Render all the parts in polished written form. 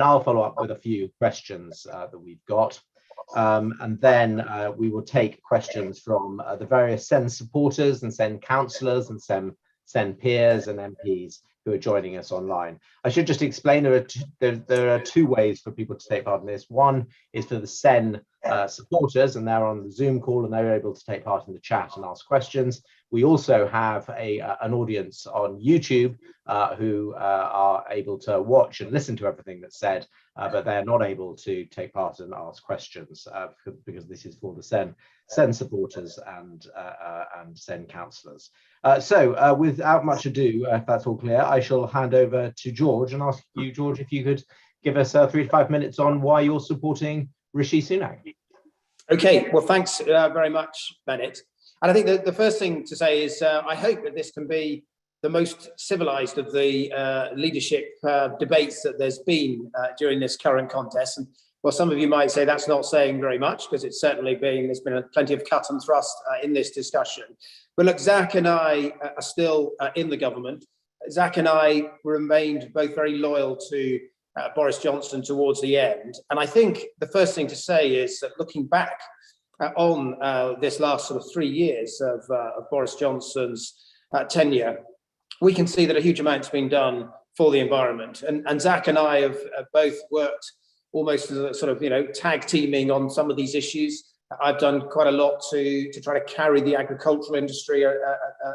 I'll follow up with a few questions that we've got. And then we will take questions from the various SEN supporters and SEN councillors and SEN peers and MPs who are joining us online. I should just explain there are two ways for people to take part in this. One is for the SEN supporters, and they're on the Zoom call and they're able to take part in the chat and ask questions. We also have an audience on YouTube who are able to watch and listen to everything that's said, but they're not able to take part and ask questions because this is for the SEN supporters and SEN councillors. So without much ado, if that's all clear, I shall hand over to George and ask you, George, if you could give us 3 to 5 minutes on why you're supporting Rishi Sunak. Okay, well, thanks very much, Bennett. And I think the first thing to say is I hope that this can be the most civilised of the leadership debates that there's been during this current contest. And well, some of you might say that's not saying very much, because it's certainly there's been plenty of cut and thrust in this discussion. But look, Zach and I are still in the government. Zach and I remained both very loyal to Boris Johnson towards the end. And I think the first thing to say is that looking back on this last sort of 3 years of Boris Johnson's tenure, we can see that a huge amount's been done for the environment. And Zach and I have both worked almost as a sort of, tag teaming on some of these issues. I've done quite a lot to try to carry the agricultural industry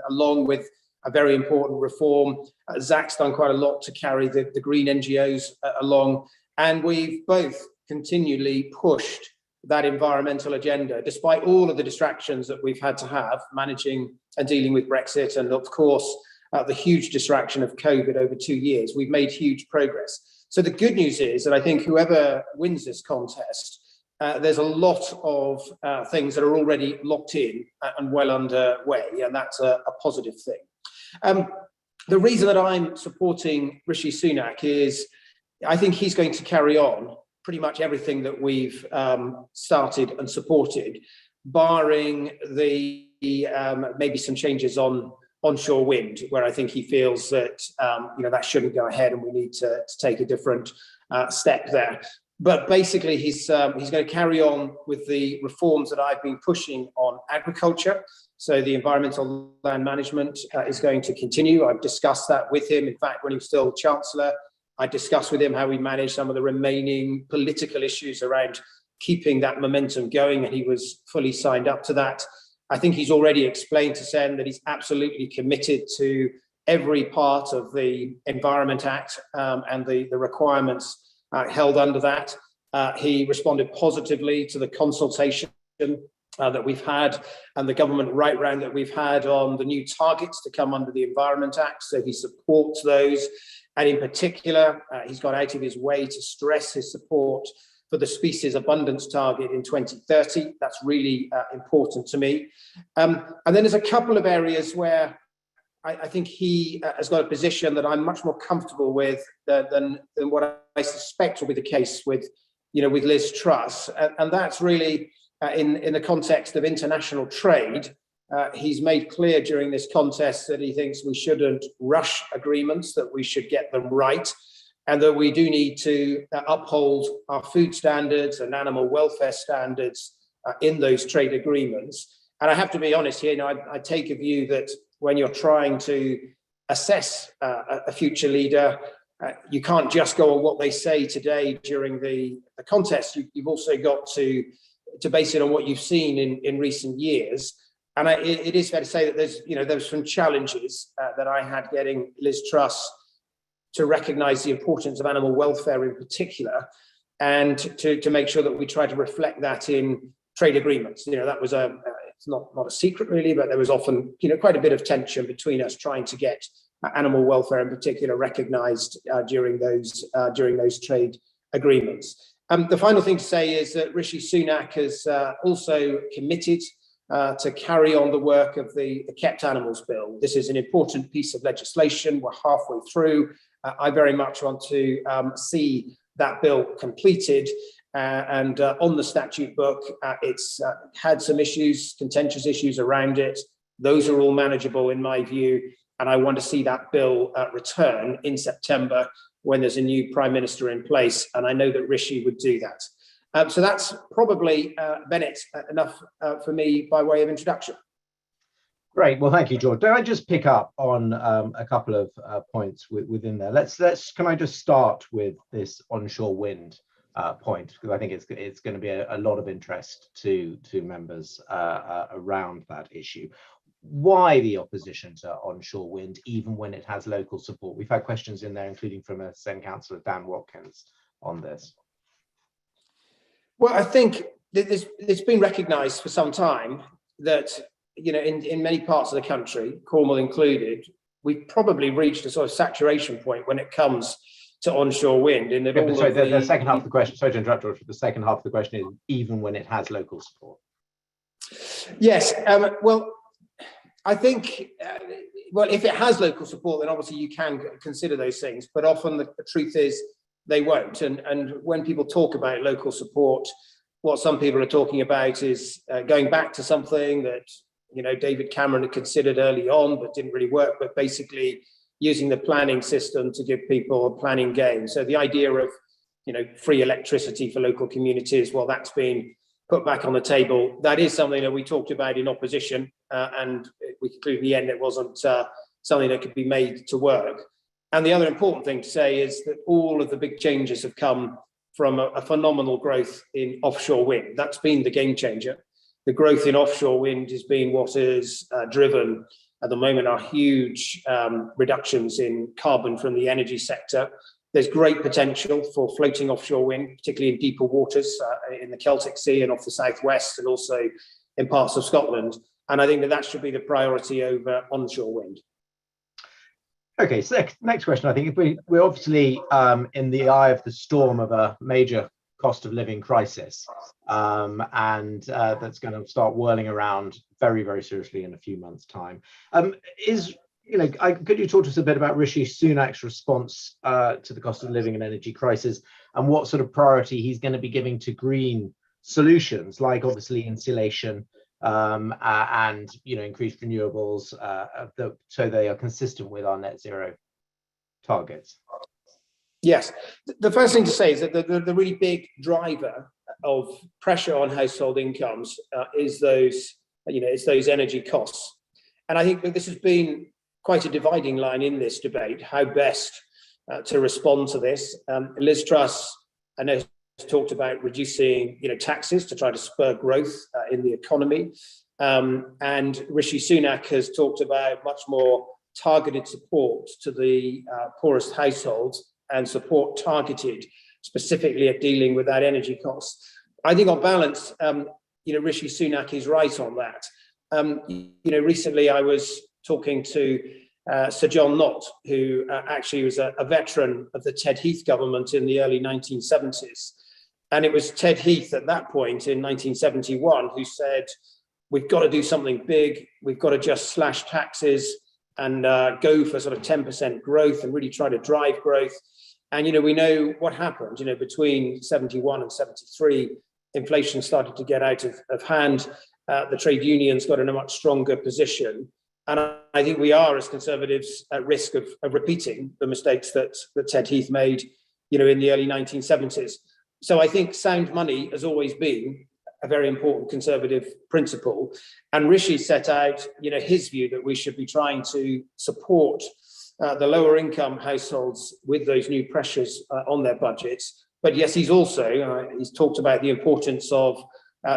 along with a very important reform. Zach's done quite a lot to carry the green NGOs along. And we've both continually pushed that environmental agenda, despite all of the distractions that we've had to have managing and dealing with Brexit. And of course, the huge distraction of COVID over 2 years, we've made huge progress. So the good news is that I think whoever wins this contest, there's a lot of things that are already locked in and well underway, and that's a positive thing. The reason that I'm supporting Rishi Sunak is I think he's going to carry on pretty much everything that we've started and supported, barring the maybe some changes on onshore wind, where I think he feels that that shouldn't go ahead and we need to take a different step there. But basically, he's going to carry on with the reforms that I've been pushing on agriculture. So the environmental land management is going to continue. I've discussed that with him. In fact, when he was still Chancellor, I discussed with him how we manage some of the remaining political issues around keeping that momentum going, and he was fully signed up to that. I think he's already explained to SEN that he's absolutely committed to every part of the Environment Act and the requirements held under that. He responded positively to the consultation that we've had and the government right round that we've had on the new targets to come under the Environment Act. So he supports those. And in particular, he's gone out of his way to stress his support for the species abundance target in 2030. That's really important to me. And then there's a couple of areas where I think he has got a position that I'm much more comfortable with than what I suspect will be the case with Liz Truss. And that's really in the context of international trade. He's made clear during this contest that he thinks we shouldn't rush agreements, that we should get them right, and that we do need to uphold our food standards and animal welfare standards in those trade agreements. And I have to be honest here, I take a view that when you're trying to assess a future leader, you can't just go on what they say today during the contest. You've also got to base it on what you've seen in recent years. And it is fair to say that there's some challenges that I had getting Liz Truss to recognise the importance of animal welfare in particular, and to make sure that we try to reflect that in trade agreements. That was it's not a secret really, but there was often quite a bit of tension between us trying to get animal welfare in particular recognised during those trade agreements. The final thing to say is that Rishi Sunak has also committed to carry on the work of the Kept Animals Bill. This is an important piece of legislation. We're halfway through. I very much want to see that bill completed. And on the statute book, it's had some issues, contentious issues around it. Those are all manageable in my view. And I want to see that bill return in September when there's a new Prime Minister in place, and I know that Rishi would do that. So that's probably, Bennett, enough for me by way of introduction. Great. Well, thank you, George. Can I just pick up on a couple of points within there? Can I just start with this onshore wind point, because I think it's going to be a lot of interest to members around that issue. Why the opposition to onshore wind, even when it has local support? We've had questions in there, including from a Sen councillor, Dan Watkins, on this. Well, I think it's been recognised for some time that, you know, in many parts of the country, Cornwall included, we've probably reached a sort of saturation point when it comes to onshore wind. In that the second half of the question, sorry to interrupt, George, the second half of the question is even when it has local support. Yes, well, I think, well, if it has local support, then obviously you can consider those things, but often the truth is they won't. And when people talk about local support, what some people are talking about is going back to something that, you know, David Cameron had considered early on, but didn't really work, but basically using the planning system to give people a planning gain. So the idea of, you know, free electricity for local communities, well, that's been put back on the table. That is something that we talked about in opposition, and we concluded in the end it wasn't something that could be made to work. And the other important thing to say is that all of the big changes have come from a phenomenal growth in offshore wind. That's been the game changer. The growth in offshore wind has been what has driven, at the moment, our huge reductions in carbon from the energy sector. There's great potential for floating offshore wind, particularly in deeper waters in the Celtic Sea and off the southwest, and also in parts of Scotland. And I think that should be the priority over onshore wind. Okay, so next question. I think if we're obviously in the eye of the storm of a major cost of living crisis, and that's going to start whirling around very, very seriously in a few months' time. Could you talk to us a bit about Rishi Sunak's response to the cost of living and energy crisis, and what sort of priority he's going to be giving to green solutions, like obviously insulation and increased renewables, so they are consistent with our net zero targets? Yes, the first thing to say is that the really big driver of pressure on household incomes is those energy costs, and I think that this has been quite a dividing line in this debate, how best to respond to this. Liz Truss, I know, has talked about reducing taxes to try to spur growth in the economy, and Rishi Sunak has talked about much more targeted support to the poorest households, and support targeted specifically at dealing with that energy costs. I think on balance, Rishi Sunak is right on that. Recently I was talking to Sir John Knott, who actually was a veteran of the Ted Heath government in the early 1970s. And it was Ted Heath at that point in 1971 who said, we've got to do something big, we've got to just slash taxes and go for sort of 10% growth and really try to drive growth. And, we know what happened, between 71 and 73, inflation started to get out of hand. The trade unions got in a much stronger position. And I think we are, as Conservatives, at risk of repeating the mistakes that Ted Heath made, in the early 1970s. So I think sound money has always been a very important Conservative principle. And Rishi set out, his view that we should be trying to support the lower income households with those new pressures on their budgets. But yes, he's also, he's talked about the importance of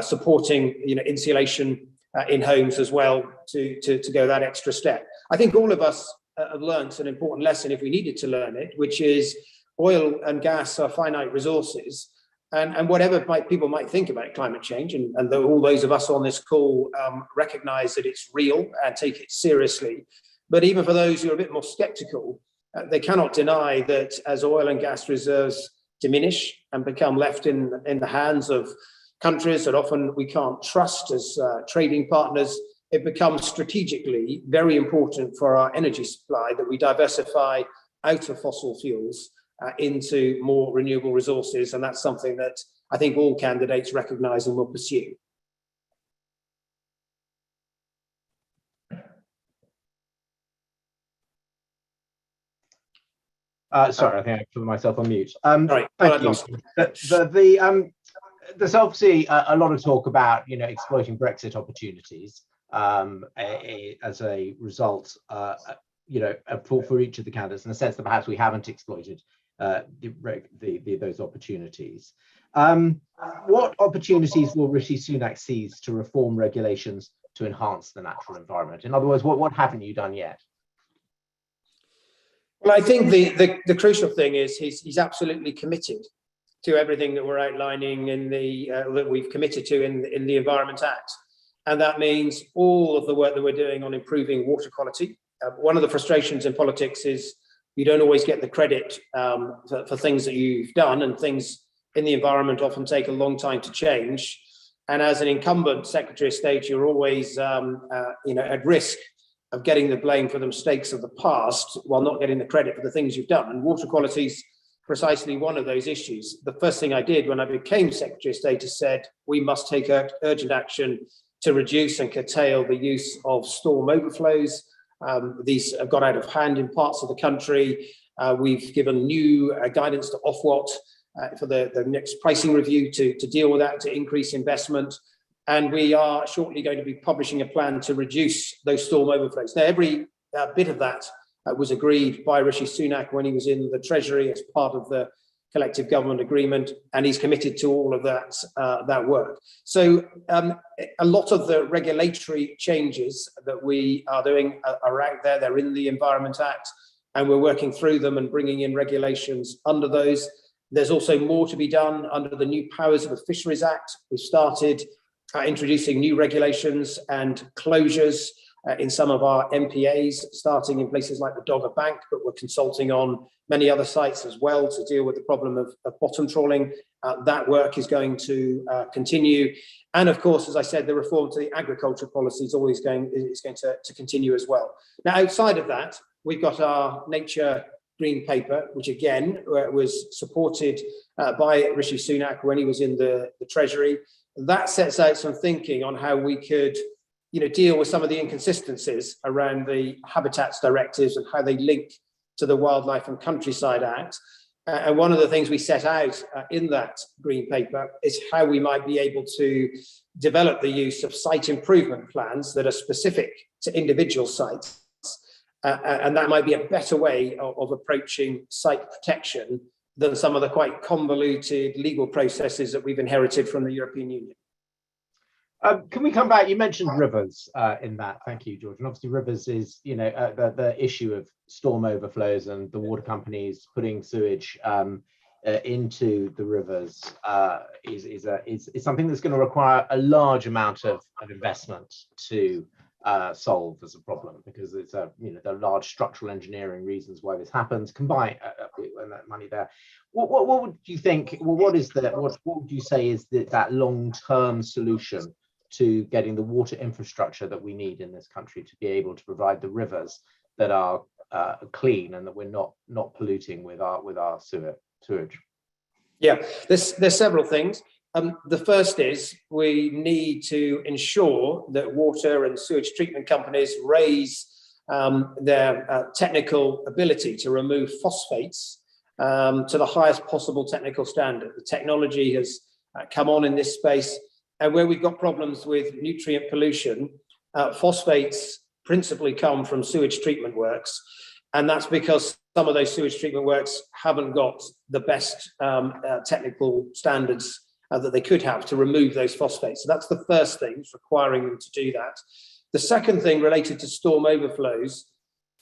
supporting, insulation in homes as well to go that extra step. I think all of us have learned an important lesson, if we needed to learn it, which is oil and gas are finite resources. And whatever people might think about climate change, and all those of us on this call recognize that it's real and take it seriously. But even for those who are a bit more skeptical, they cannot deny that as oil and gas reserves diminish and become left in the hands of countries that often we can't trust as trading partners, it becomes strategically very important for our energy supply that we diversify out of fossil fuels into more renewable resources. And that's something that I think all candidates recognise and will pursue. Sorry, I think I put myself on mute. Sorry, thank you. There's obviously a lot of talk about, exploiting Brexit opportunities as a result, for each of the candidates, in the sense that perhaps we haven't exploited those opportunities. What opportunities will Rishi Sunak seize to reform regulations to enhance the natural environment? In other words, what haven't you done yet? Well, I think the crucial thing is he's absolutely committed to everything that we're outlining in that we've committed to in the Environment Act, and that means all of the work that we're doing on improving water quality. One of the frustrations in politics is you don't always get the credit for things that you've done, and things in the environment often take a long time to change. And as an incumbent Secretary of State, you're always at risk of getting the blame for the mistakes of the past while not getting the credit for the things you've done. And water quality is precisely one of those issues. The first thing I did when I became Secretary of State is said, we must take urgent action to reduce and curtail the use of storm overflows. These have got out of hand in parts of the country. We've given new guidance to Ofwat for the next pricing review to deal with that, to increase investment. And we are shortly going to be publishing a plan to reduce those storm overflows. Now, every bit of that was agreed by Rishi Sunak when he was in the Treasury as part of the collective government agreement, and he's committed to all of that work. So a lot of the regulatory changes that we are doing are out there. They're in the Environment Act, and we're working through them and bringing in regulations under those. There's also more to be done under the new powers of the Fisheries Act. We've started introducing new regulations and closures in some of our MPAs, starting in places like the Dogger Bank, but we're consulting on many other sites as well to deal with the problem of bottom trawling. That work is going to continue. And of course, as I said, the reform to the agriculture policy is going to continue as well. Now, outside of that, we've got our Nature Green Paper, which again was supported by Rishi Sunak when he was in the Treasury. That sets out some thinking on how we could deal with some of the inconsistencies around the habitats directives and how they link to the Wildlife and Countryside Act. And one of the things we set out in that green paper is how we might be able to develop the use of site improvement plans that are specific to individual sites. And that might be a better way of approaching site protection than some of the quite convoluted legal processes that we've inherited from the European Union. Can we come back? You mentioned rivers in that. Thank you, George. And obviously rivers is, the issue of storm overflows and the water companies putting sewage into the rivers is something that's going to require a large amount of investment to solve as a problem, because it's there are large structural engineering reasons why this happens. Combine that money there. What would you think? Well, what would you say is that long-term solution to getting the water infrastructure that we need in this country to be able to provide the rivers that are clean and that we're not polluting with our sewage? Yeah, there's several things. The first is we need to ensure that water and sewage treatment companies raise their technical ability to remove phosphates to the highest possible technical standard. The technology has come on in this space, and where we've got problems with nutrient pollution, phosphates principally come from sewage treatment works, and that's because some of those sewage treatment works haven't got the best technical standards that they could have to remove those phosphates. So that's the first thing, it's requiring them to do that. The second thing related to storm overflows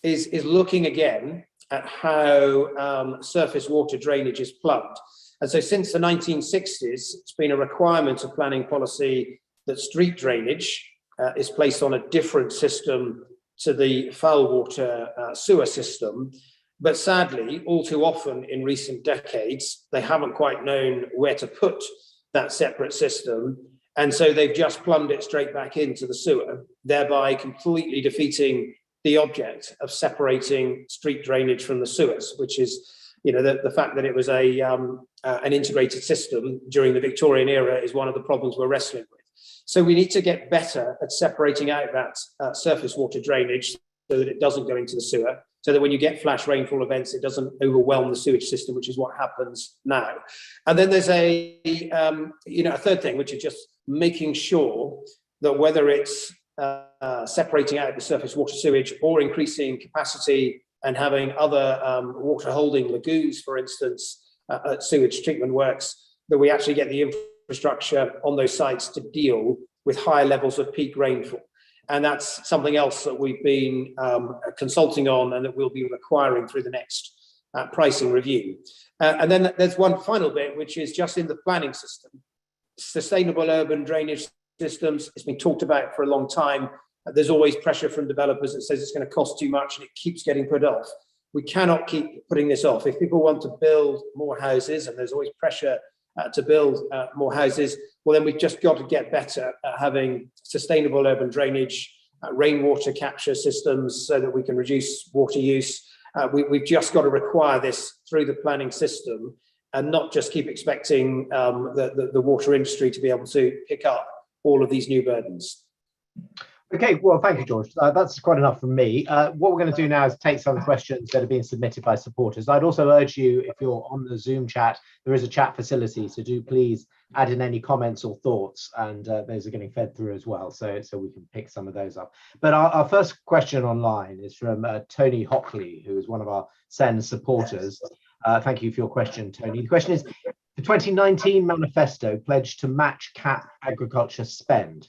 is looking again at how surface water drainage is plugged. And so since the 1960s, it's been a requirement of planning policy that street drainage is placed on a different system to the foul water sewer system. But sadly, all too often in recent decades, they haven't quite known where to put that separate system. And so they've just plumbed it straight back into the sewer, thereby completely defeating the object of separating street drainage from the sewers, which is, the fact that it was an integrated system during the Victorian era is one of the problems we're wrestling with. So we need to get better at separating out that surface water drainage so that it doesn't go into the sewer. so that when you get flash rainfall events, it doesn't overwhelm the sewage system, which is what happens now. And then there's a third thing, which is just making sure that whether it's separating out the surface water sewage or increasing capacity and having other water holding lagoons, for instance, at sewage treatment works, that we actually get the infrastructure on those sites to deal with higher levels of peak rainfall. And that's something else that we've been consulting on and that we'll be requiring through the next pricing review. And then there's one final bit, which is just in the planning system. Sustainable urban drainage systems, it's been talked about for a long time. There's always pressure from developers that says it's going to cost too much and it keeps getting put off. We cannot keep putting this off. If people want to build more houses, and there's always pressure to build more houses, well, then we've just got to get better at having sustainable urban drainage, rainwater capture systems so that we can reduce water use. We've just got to require this through the planning system and not just keep expecting the water industry to be able to pick up all of these new burdens. Okay, well, thank you, George. That's quite enough from me. What we're going to do now is take some of the questions that are being submitted by supporters. I'd also urge you, if you're on the Zoom chat, there is a chat facility, so do please add in any comments or thoughts, and those are getting fed through as well, so we can pick some of those up. But our first question online is from Tony Hockley, who is one of our SEN supporters. Thank you for your question, Tony. The question is, the 2019 manifesto pledged to match cap agriculture spend.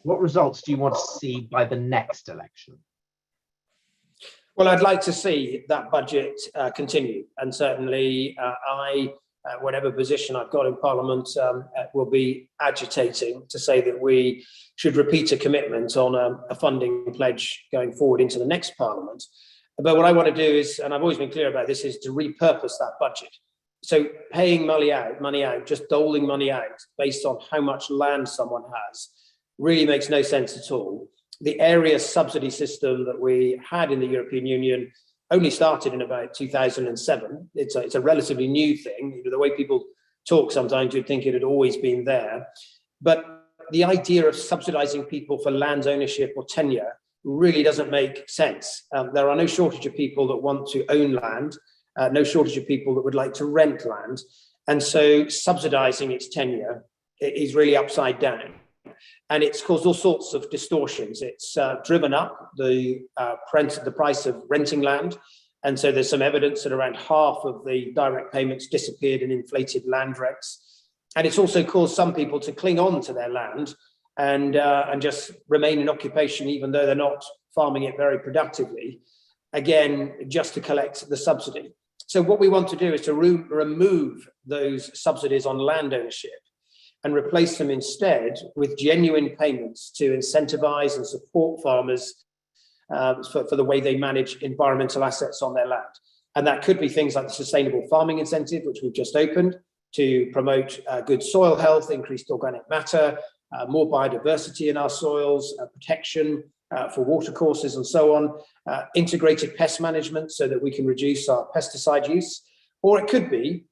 What results do you want to see by the next election? Well, I'd like to see that budget continue, and certainly whatever position I've got in Parliament, will be agitating to say that we should repeat a commitment on a funding pledge going forward into the next Parliament. But what I want to do is, and I've always been clear about this, is to repurpose that budget. So paying money out, just doling money out based on how much land someone has really makes no sense at all. The area subsidy system that we had in the European Union only started in about 2007. It's a relatively new thing. The way people talk sometimes, you'd think it had always been there. But the idea of subsidizing people for land ownership or tenure really doesn't make sense. There are no shortage of people that want to own land, no shortage of people that would like to rent land. And so subsidizing its tenure is really upside down. And it's caused all sorts of distortions. It's driven up the price of renting land. And so there's some evidence that around half of the direct payments disappeared in inflated land recs. And it's also caused some people to cling on to their land and just remain in occupation, even though they're not farming it very productively, again, just to collect the subsidy. So what we want to do is to remove those subsidies on land ownership and replace them instead with genuine payments to incentivize and support farmers for the way they manage environmental assets on their land. And that could be things like the Sustainable Farming Incentive, which we've just opened to promote good soil health, increased organic matter, more biodiversity in our soils, protection for watercourses and so on, integrated pest management so that we can reduce our pesticide use. Or it could be,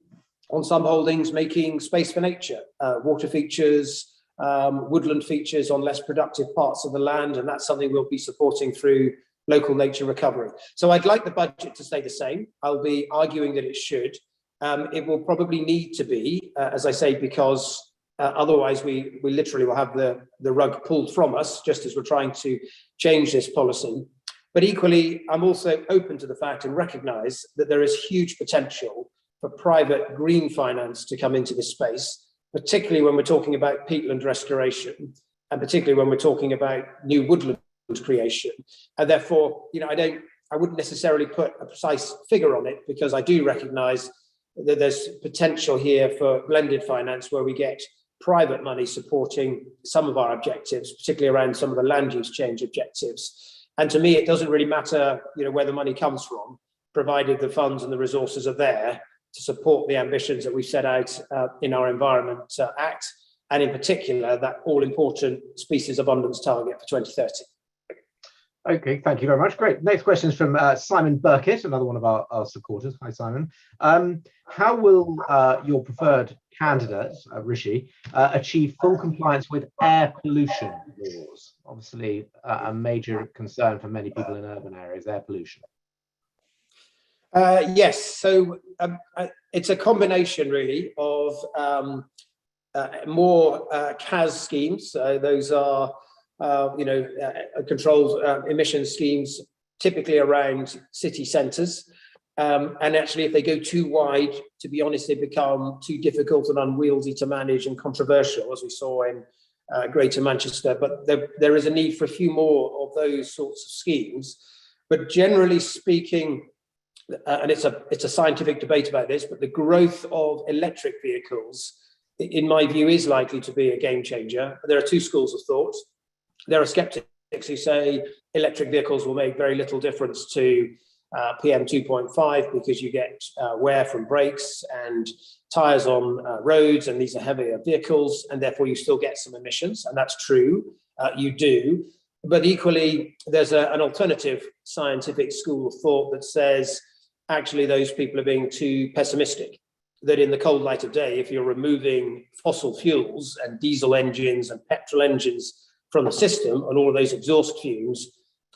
on some holdings, making space for nature, water features, woodland features on less productive parts of the land, and that's something we'll be supporting through local nature recovery. So I'd like the budget to stay the same. I'll be arguing that it should. It will probably need to be, as I say, because otherwise we literally will have the rug pulled from us, just as we're trying to change this policy. But equally, I'm also open to the fact and recognise that there is huge potential for private green finance to come into this space, particularly when we're talking about peatland restoration, and particularly when we're talking about new woodland creation. And therefore, I wouldn't necessarily put a precise figure on it, because I do recognise that there's potential here for blended finance where we get private money supporting some of our objectives, particularly around some of the land use change objectives. And to me, it doesn't really matter, where the money comes from, provided the funds and the resources are there to support the ambitions that we've set out in our Environment Act, and in particular, that all-important species abundance target for 2030. Okay, thank you very much. Great. Next question is from Simon Burkett, another one of our supporters. Hi, Simon. How will your preferred candidate, Rishi, achieve full compliance with air pollution laws? Obviously, a major concern for many people in urban areas, air pollution. Yes, so it's a combination really of more CAS schemes. Those are controlled emission schemes, typically around city centres. And actually, if they go too wide, to be honest, they become too difficult and unwieldy to manage and controversial, as we saw in Greater Manchester. But there is a need for a few more of those sorts of schemes. But generally speaking, and it's a scientific debate about this, but the growth of electric vehicles, in my view, is likely to be a game changer. There are two schools of thought. There are skeptics who say electric vehicles will make very little difference to PM 2.5 because you get wear from brakes and tyres on roads, and these are heavier vehicles, and therefore you still get some emissions, and that's true, you do. But equally, there's an alternative scientific school of thought that says, actually, those people are being too pessimistic, that in the cold light of day, if you're removing fossil fuels and diesel engines and petrol engines from the system and all of those exhaust fumes,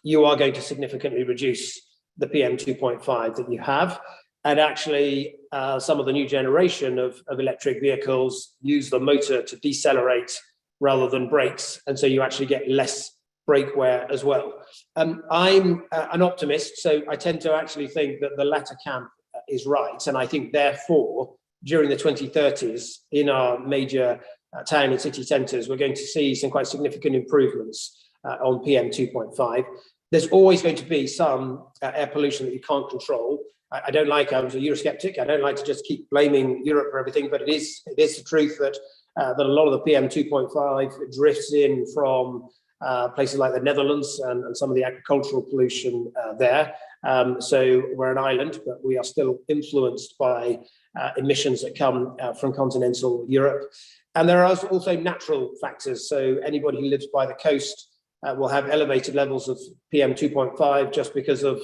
you are going to significantly reduce the PM 2.5 that you have. And actually, some of the new generation of electric vehicles use the motor to decelerate rather than brakes. And so you actually get less brake wear as well. I'm an optimist, so I tend to actually think that the latter camp is right. And I think, therefore, during the 2030s, in our major town and city centres, we're going to see some quite significant improvements on PM 2.5. There's always going to be some air pollution that you can't control. I don't like, I was a Eurosceptic, I don't like to just keep blaming Europe for everything, but it is the truth that a lot of the PM 2.5 drifts in from places like the Netherlands and some of the agricultural pollution there. So we're an island, but we are still influenced by emissions that come from continental Europe. And there are also natural factors. So anybody who lives by the coast will have elevated levels of PM 2.5 just because of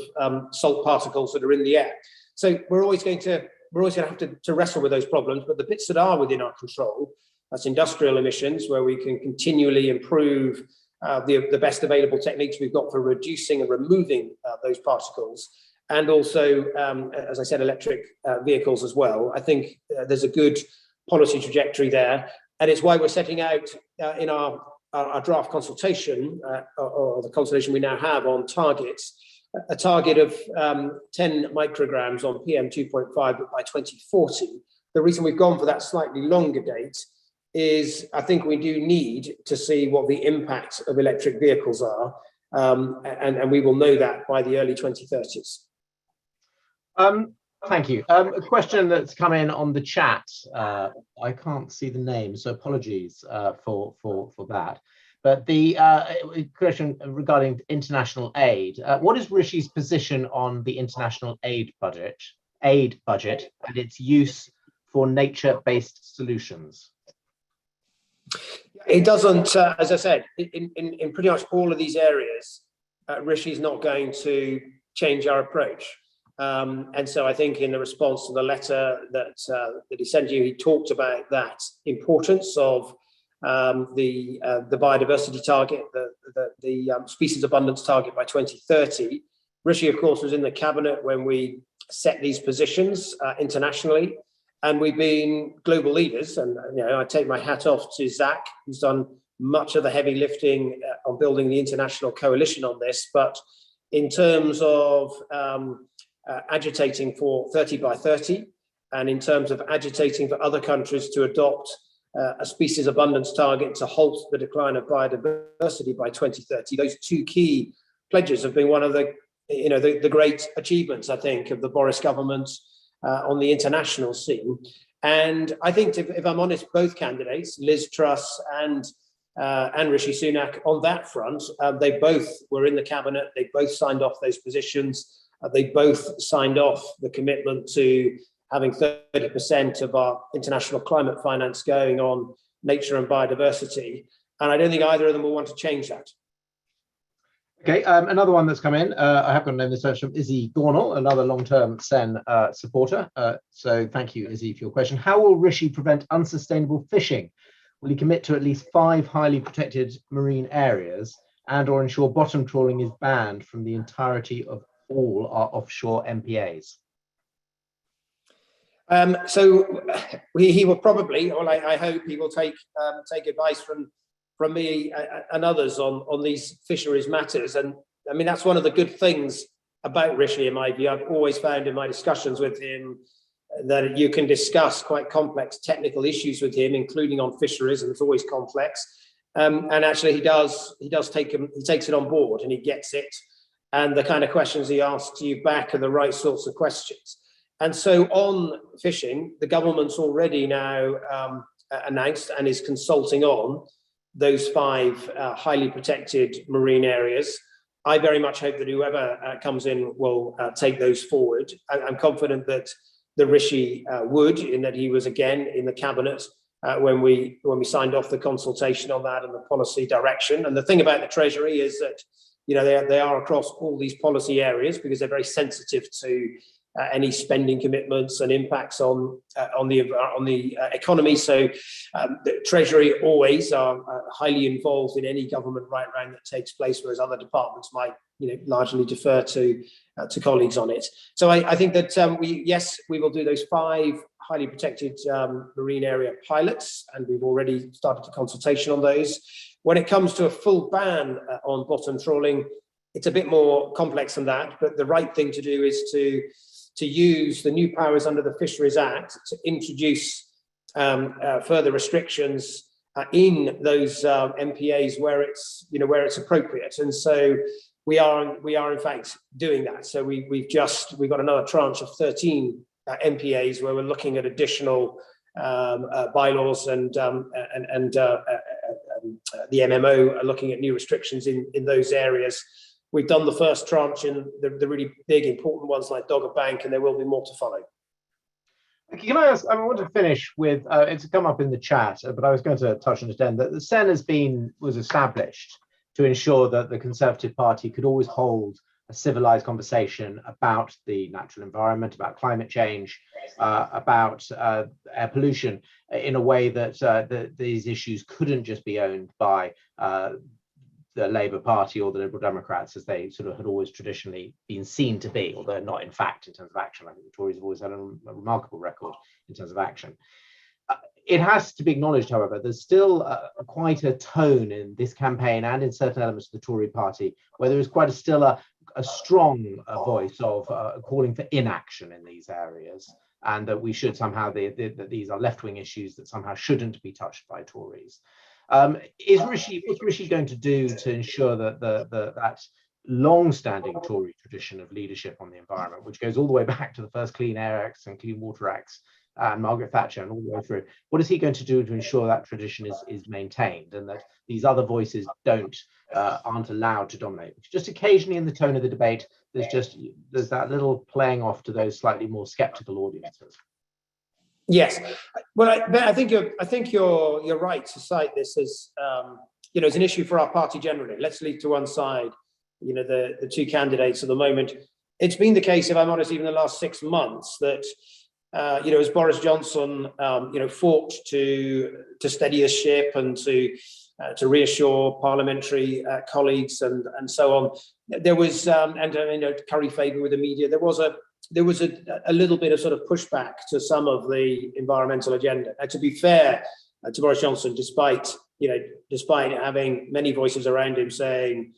salt particles that are in the air. So we're always going to have to wrestle with those problems. But the bits that are within our control, that's industrial emissions, where we can continually improve the best available techniques we've got for reducing and removing those particles, and also, as I said, electric vehicles as well. I think there's a good policy trajectory there, and it's why we're setting out in our draft consultation, or the consultation we now have on targets, a target of 10 micrograms on PM 2.5 by 2040. The reason we've gone for that slightly longer date is I think we do need to see what the impact of electric vehicles are, and we will know that by the early 2030s. Thank you. A question that's come in on the chat. I can't see the name, so apologies for that. But the question regarding international aid. What is Rishi's position on the international aid budget and its use for nature-based solutions? It doesn't, as I said, in pretty much all of these areas, Rishi's not going to change our approach. And so I think in the response to the letter that he sent you, he talked about that importance of the biodiversity target, the species abundance target by 2030. Rishi, of course, was in the cabinet when we set these positions internationally, and we've been global leaders. And I take my hat off to Zach, who's done much of the heavy lifting on building the international coalition on this. But in terms of agitating for 30 by 30, and in terms of agitating for other countries to adopt a species abundance target to halt the decline of biodiversity by 2030, those two key pledges have been one of the great achievements, I think, of the Boris government on the international scene. And I think, if I'm honest, both candidates, Liz Truss and Rishi Sunak, on that front, they both were in the cabinet, they both signed off those positions. They both signed off the commitment to having 30% of our international climate finance going on nature and biodiversity. And I don't think either of them will want to change that. Okay, another one that's come in, I have got to name this from Izzy Gornall, another long-term SEN supporter. So thank you, Izzy, for your question. How will Rishi prevent unsustainable fishing? Will he commit to at least 5 highly protected marine areas and/or ensure bottom trawling is banned from the entirety of all our offshore MPAs? So he will probably, or I hope he will take advice from me and others on these fisheries matters. And I mean, that's one of the good things about Rishi, in my view. I've always found in my discussions with him that you can discuss quite complex technical issues with him, including on fisheries, and it's always complex. And actually, he takes it on board and he gets it. And the kind of questions he asks you back are the right sorts of questions. And so on fishing, the government's already now announced and is consulting on those 5 highly protected marine areas. I very much hope that whoever comes in will take those forward. I'm confident that the Rishi would, in that he was again in the cabinet when we signed off the consultation on that and the policy direction. And the thing about the Treasury is that, you know, they are across all these policy areas because they're very sensitive to any spending commitments and impacts on the economy. So the Treasury always are highly involved in any government right round that takes place, whereas other departments might, you know, largely defer to colleagues on it. So I think that we will do those 5 highly protected marine area pilots, and we've already started the consultation on those. When it comes to a full ban on bottom trawling, it's a bit more complex than that, but the right thing to do is to use the new powers under the Fisheries Act to introduce further restrictions in those MPAs where it's appropriate. And so we are in fact doing that. So we've got another tranche of 13 MPAs where we're looking at additional bylaws and the MMO are looking at new restrictions in those areas. We've done the first tranche in the really big, important ones like Dogger Bank, and there will be more to follow. Can I ask, I want to finish with, it's come up in the chat, but I was going to touch on it then, that the SEN was established to ensure that the Conservative Party could always hold a civilized conversation about the natural environment, about climate change, about air pollution, in a way that these issues couldn't just be owned by the Labour Party or the Liberal Democrats, as they sort of had always traditionally been seen to be, although not in fact in terms of action. I think the Tories have always had a remarkable record in terms of action. It has to be acknowledged, however, there's still quite a tone in this campaign and in certain elements of the Tory party where there is still a strong voice of calling for inaction in these areas, and that we should somehow, that these are left-wing issues that somehow shouldn't be touched by Tories. What's Rishi going to do to ensure that that long-standing Tory tradition of leadership on the environment, which goes all the way back to the first Clean Air Acts and Clean Water Acts and Margaret Thatcher and all the way through, what is he going to do to ensure that tradition is maintained and that these other voices aren't allowed to dominate? Just occasionally in the tone of the debate, there's that little playing off to those slightly more skeptical audiences. Yes, well, I think you're right to cite this as as an issue for our party generally. Let's leave to one side, the 2 candidates at the moment. It's been the case, if I'm honest, even the last 6 months that as Boris Johnson fought to steady the ship and to reassure parliamentary colleagues and so on. There was curry favour with the media. There was a little bit of sort of pushback to some of the environmental agenda. And to be fair to Boris Johnson, despite having many voices around him saying,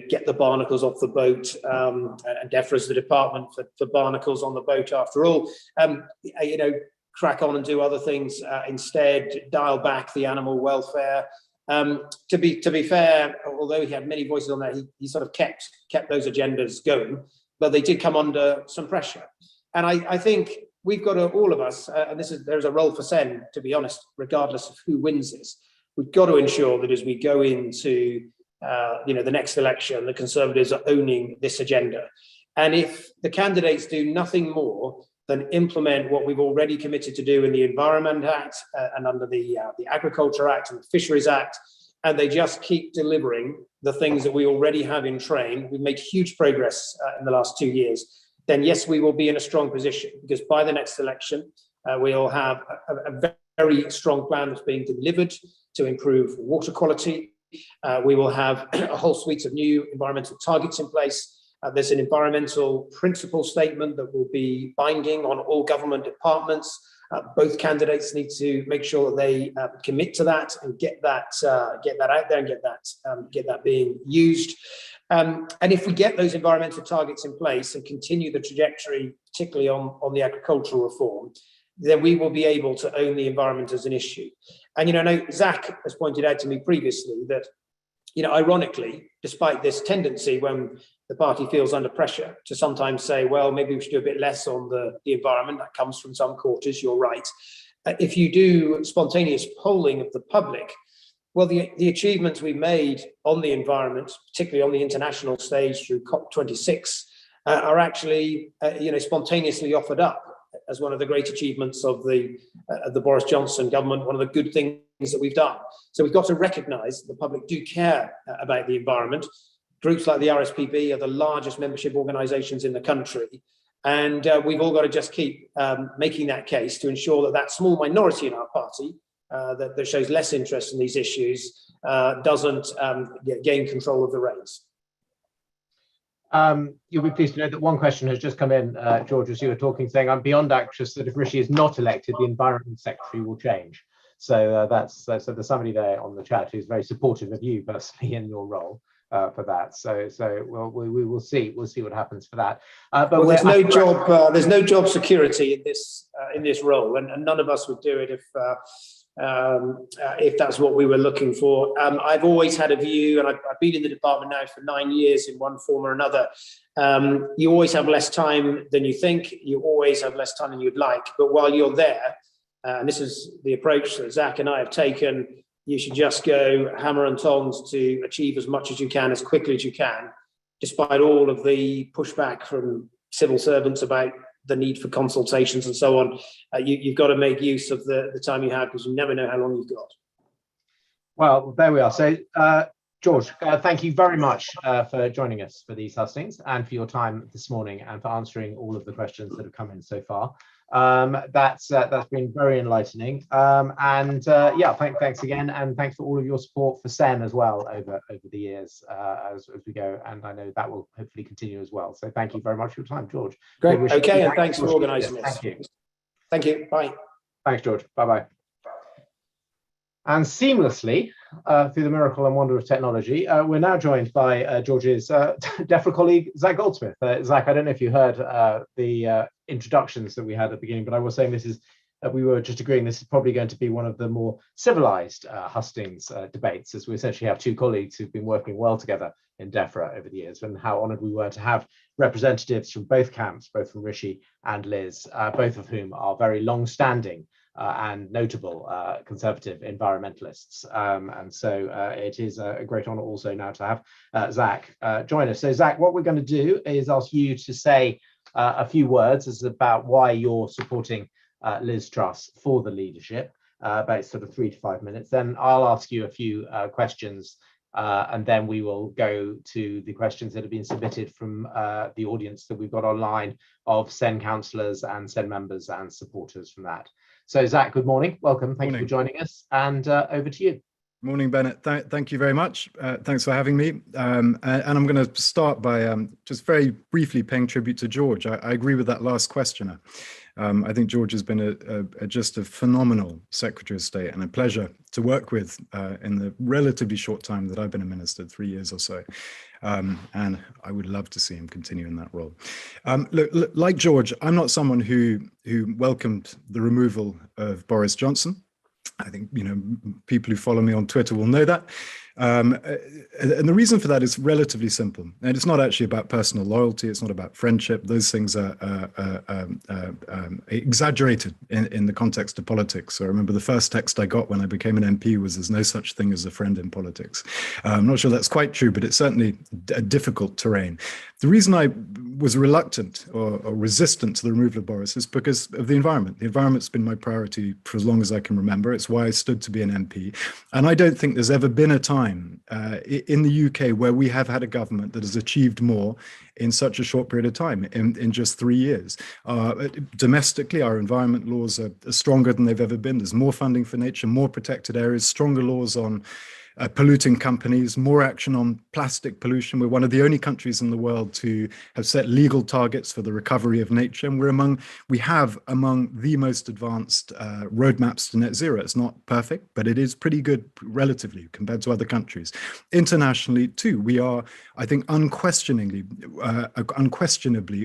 get the barnacles off the boat, and deference the department for barnacles on the boat after all, crack on and do other things instead, dial back the animal welfare. To be fair, although he had many voices on that, he sort of kept those agendas going. But they did come under some pressure. And I think we've got to, all of us, and there's a role for SEN, to be honest, regardless of who wins this, we've got to ensure that as we go into the next election, the Conservatives are owning this agenda. And if the candidates do nothing more than implement what we've already committed to do in the Environment Act and under the Agriculture Act and the Fisheries Act, and they just keep delivering the things that we already have in train, we've made huge progress in the last 2 years, then yes, we will be in a strong position, because by the next election, we'll have a very strong plan that's being delivered to improve water quality. We will have a whole suite of new environmental targets in place. There's an environmental principle statement that will be binding on all government departments. Both candidates need to make sure that they commit to that and get that out there and get that being used. And if we get those environmental targets in place and continue the trajectory, particularly on the agricultural reform, then we will be able to own the environment as an issue. And, I know Zach has pointed out to me previously that, ironically, despite this tendency when the party feels under pressure to sometimes say, well, maybe we should do a bit less on the environment, that comes from some quarters, you're right. If you do spontaneous polling of the public, well, the achievements we made on the environment, particularly on the international stage through COP26, are actually, spontaneously offered up as one of the great achievements of the Boris Johnson government, one of the good things that we've done. So we've got to recognise the public do care about the environment. Groups like the RSPB are the largest membership organisations in the country. And we've all got to just keep making that case to ensure that small minority in our party that shows less interest in these issues doesn't gain control of the reins. You'll be pleased to know that one question has just come in, George, as you were talking, saying, I'm beyond anxious that if Rishi is not elected, the Environment Secretary will change. So so there's somebody there on the chat who's very supportive of you personally in your role for that. So we will see. We'll see what happens for that. But there's no job security in this role, and none of us would do it if that's what we were looking for. I've always had a view, and I've been in the department now for 9 years in one form or another. You always have less time than you think. You always have less time than you'd like. But while you're there, and this is the approach that Zach and I have taken, you should just go hammer and tongs to achieve as much as you can, as quickly as you can, despite all of the pushback from civil servants about the need for consultations and so on. You've got to make use of the time you have, because you never know how long you've got. Well, there we are. So, George, thank you very much for joining us for these hustings and for your time this morning and for answering all of the questions that have come in so far. That's been very enlightening. Thanks again, and thanks for all of your support for SEN as well over the years as we go, and I know that will hopefully continue as well. So thank you very much for your time, George. Great. Okay, and thanks for organising this. Thank you. Thank you. Bye. Thanks, George. Bye-bye. And seamlessly, through the miracle and wonder of technology, we're now joined by George's DEFRA colleague, Zach Goldsmith. Zach, I don't know if you heard the introductions that we had at the beginning, but I was saying we were just agreeing this is probably going to be one of the more civilised hustings debates, as we essentially have two colleagues who've been working well together in DEFRA over the years, and how honoured we were to have representatives from both camps, both from Rishi and Liz, both of whom are very long-standing and notable conservative environmentalists. And so it is a great honour also now to have Zach join us. So Zach, what we're going to do is ask you to say a few words about why you're supporting Liz Truss for the leadership, about sort of 3 to 5 minutes. Then I'll ask you a few questions, and then we will go to the questions that have been submitted from the audience that we've got online of SEN councillors and SEN members and supporters from that. So Zach, good morning. Welcome. Thank you for joining us, and over to you. Morning, Bennett. Thank you very much. Thanks for having me. And I'm going to start by just very briefly paying tribute to George. I agree with that last questioner. I think George has been just a phenomenal Secretary of State and a pleasure to work with in the relatively short time that I've been a minister, 3 years or so. And I would love to see him continue in that role. Look, like George, I'm not someone who welcomed the removal of Boris Johnson. I think, people who follow me on Twitter will know that. And the reason for that is relatively simple. And it's not actually about personal loyalty. It's not about friendship. Those things are exaggerated in the context of politics. So I remember the first text I got when I became an MP was, there's no such thing as a friend in politics. I'm not sure that's quite true, but it's certainly a difficult terrain. The reason I was reluctant or resistant to the removal of Boris is because of the environment. The environment's been my priority for as long as I can remember. It's why I stood to be an MP. And I don't think there's ever been a time in the UK where we have had a government that has achieved more in such a short period of time, in just 3 years. Domestically, our environment laws are stronger than they've ever been. There's more funding for nature, more protected areas, stronger laws on polluting companies, more action on plastic pollution. We're one of the only countries in the world to have set legal targets for the recovery of nature. And we have among the most advanced roadmaps to net zero. It's not perfect, but it is pretty good relatively compared to other countries. Internationally too, we are, I think, unquestionably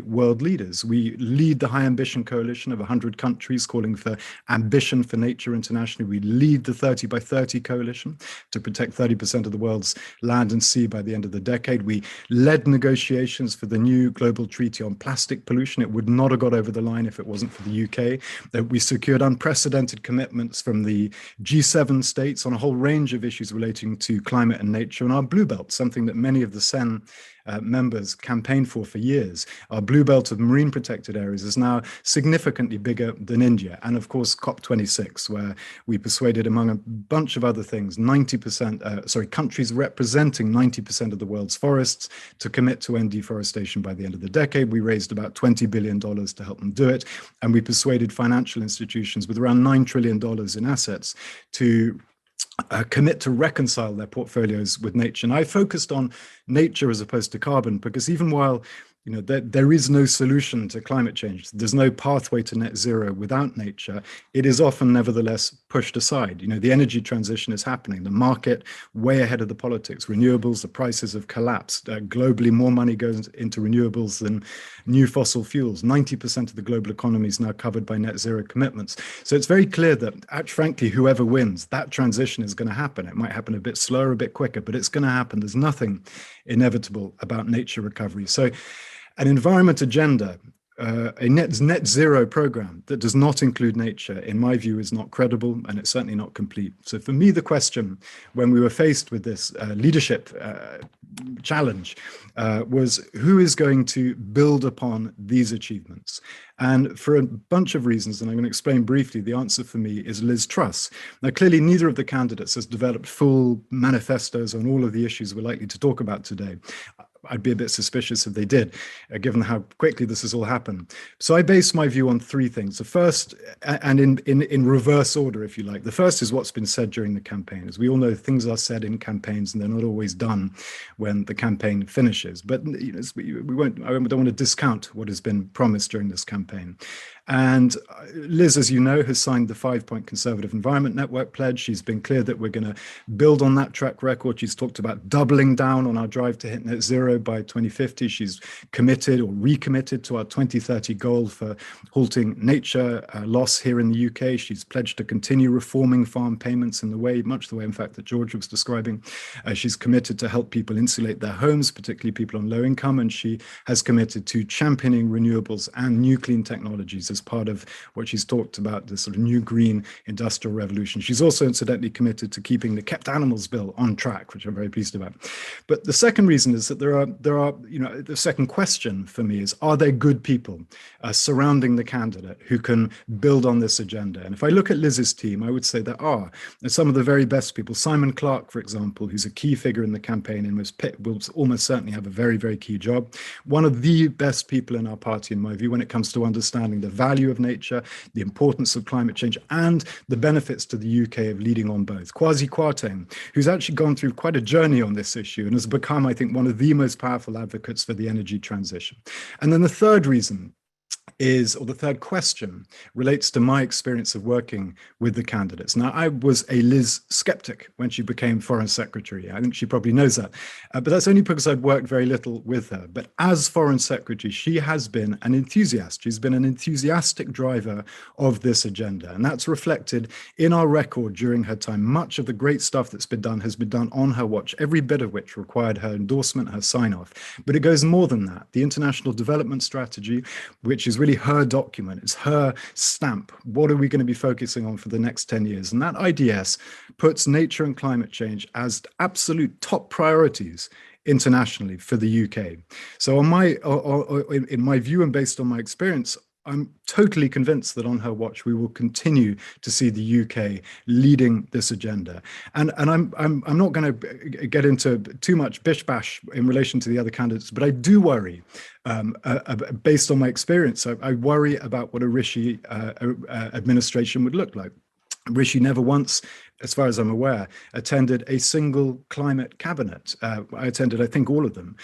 world leaders. We lead the High Ambition Coalition of 100 countries calling for ambition for nature internationally. We lead the 30 by 30 coalition to protect 30% of the world's land and sea by the end of the decade. We led negotiations for the new global treaty on plastic pollution. It would not have got over the line if it wasn't for the UK. That we secured unprecedented commitments from the G7 states on a whole range of issues relating to climate and nature, and our Blue Belt, something that many of the SEN members campaigned for years. Our Blue Belt of marine protected areas is now significantly bigger than India. And of course, COP26, where we persuaded, among a bunch of other things, countries representing 90% of the world's forests to commit to end deforestation by the end of the decade. We raised about $20 billion to help them do it. And we persuaded financial institutions with around $9 trillion in assets to commit to reconcile their portfolios with nature. And I focused on nature as opposed to carbon, because even while there is no solution to climate change, there's no pathway to net zero without nature, it is often nevertheless pushed aside. The energy transition is happening, the market way ahead of the politics, renewables, the prices have collapsed. Globally, more money goes into renewables than new fossil fuels. 90% of the global economy is now covered by net zero commitments. So it's very clear that, frankly, whoever wins, that transition is going to happen. It might happen a bit slower, a bit quicker, but it's going to happen. There's nothing inevitable about nature recovery. So an environment agenda, a net zero program that does not include nature, in my view, is not credible, and it's certainly not complete. So for me, the question when we were faced with this leadership challenge was, who is going to build upon these achievements? And for a bunch of reasons, and I'm going to explain briefly, the answer for me is Liz Truss. Now, clearly, neither of the candidates has developed full manifestos on all of the issues we're likely to talk about today. I'd be a bit suspicious if they did, given how quickly this has all happened. So I base my view on three things. The first, and in reverse order, if you like, the first is what's been said during the campaign. As we all know, things are said in campaigns, and they're not always done when the campaign finishes. But I don't want to discount what has been promised during this campaign. And Liz, as you know, has signed the 5-point Conservative Environment Network pledge. She's been clear that we're going to build on that track record. She's talked about doubling down on our drive to hit net zero by 2050. She's committed or recommitted to our 2030 goal for halting nature loss here in the UK. She's pledged to continue reforming farm payments in much the way, in fact, that George was describing. She's committed to help people insulate their homes, particularly people on low income. And she has committed to championing renewables and new clean technologies as part of what she's talked about, the sort of new green industrial revolution. She's also incidentally committed to keeping the Kept Animals Bill on track, which I'm very pleased about. But the second reason is that there are, the second question for me is, are there good people surrounding the candidate who can build on this agenda? And if I look at Liz's team, I would say there are. There's some of the very best people. Simon Clarke, for example, who's a key figure in the campaign and will almost certainly have a very, very key job. One of the best people in our party, in my view, when it comes to understanding the value of nature, the importance of climate change, and the benefits to the UK of leading on both. Kwasi Kwarteng, who's actually gone through quite a journey on this issue and has become, I think, one of the most powerful advocates for the energy transition. And then the third reason is, or the third question, relates to my experience of working with the candidates. Now, I was a Liz skeptic when she became Foreign Secretary. I think she probably knows that. But that's only because I'd worked very little with her. But as Foreign Secretary, she has been an enthusiast. She's been an enthusiastic driver of this agenda. And that's reflected in our record during her time. Much of the great stuff that's been done has been done on her watch, every bit of which required her endorsement, her sign-off. But it goes more than that. The International Development Strategy, which is really her document, it's her stamp. What are we going to be focusing on for the next 10 years? And that IDS puts nature and climate change as absolute top priorities internationally for the UK. So in my view and based on my experience, I'm totally convinced that on her watch, we will continue to see the UK leading this agenda. And I'm not going to get into too much bish bash in relation to the other candidates, but I do worry, based on my experience, I worry about what a Rishi administration would look like. Rishi never once as far as I'm aware, attended a single climate cabinet. I attended, I think, all of them.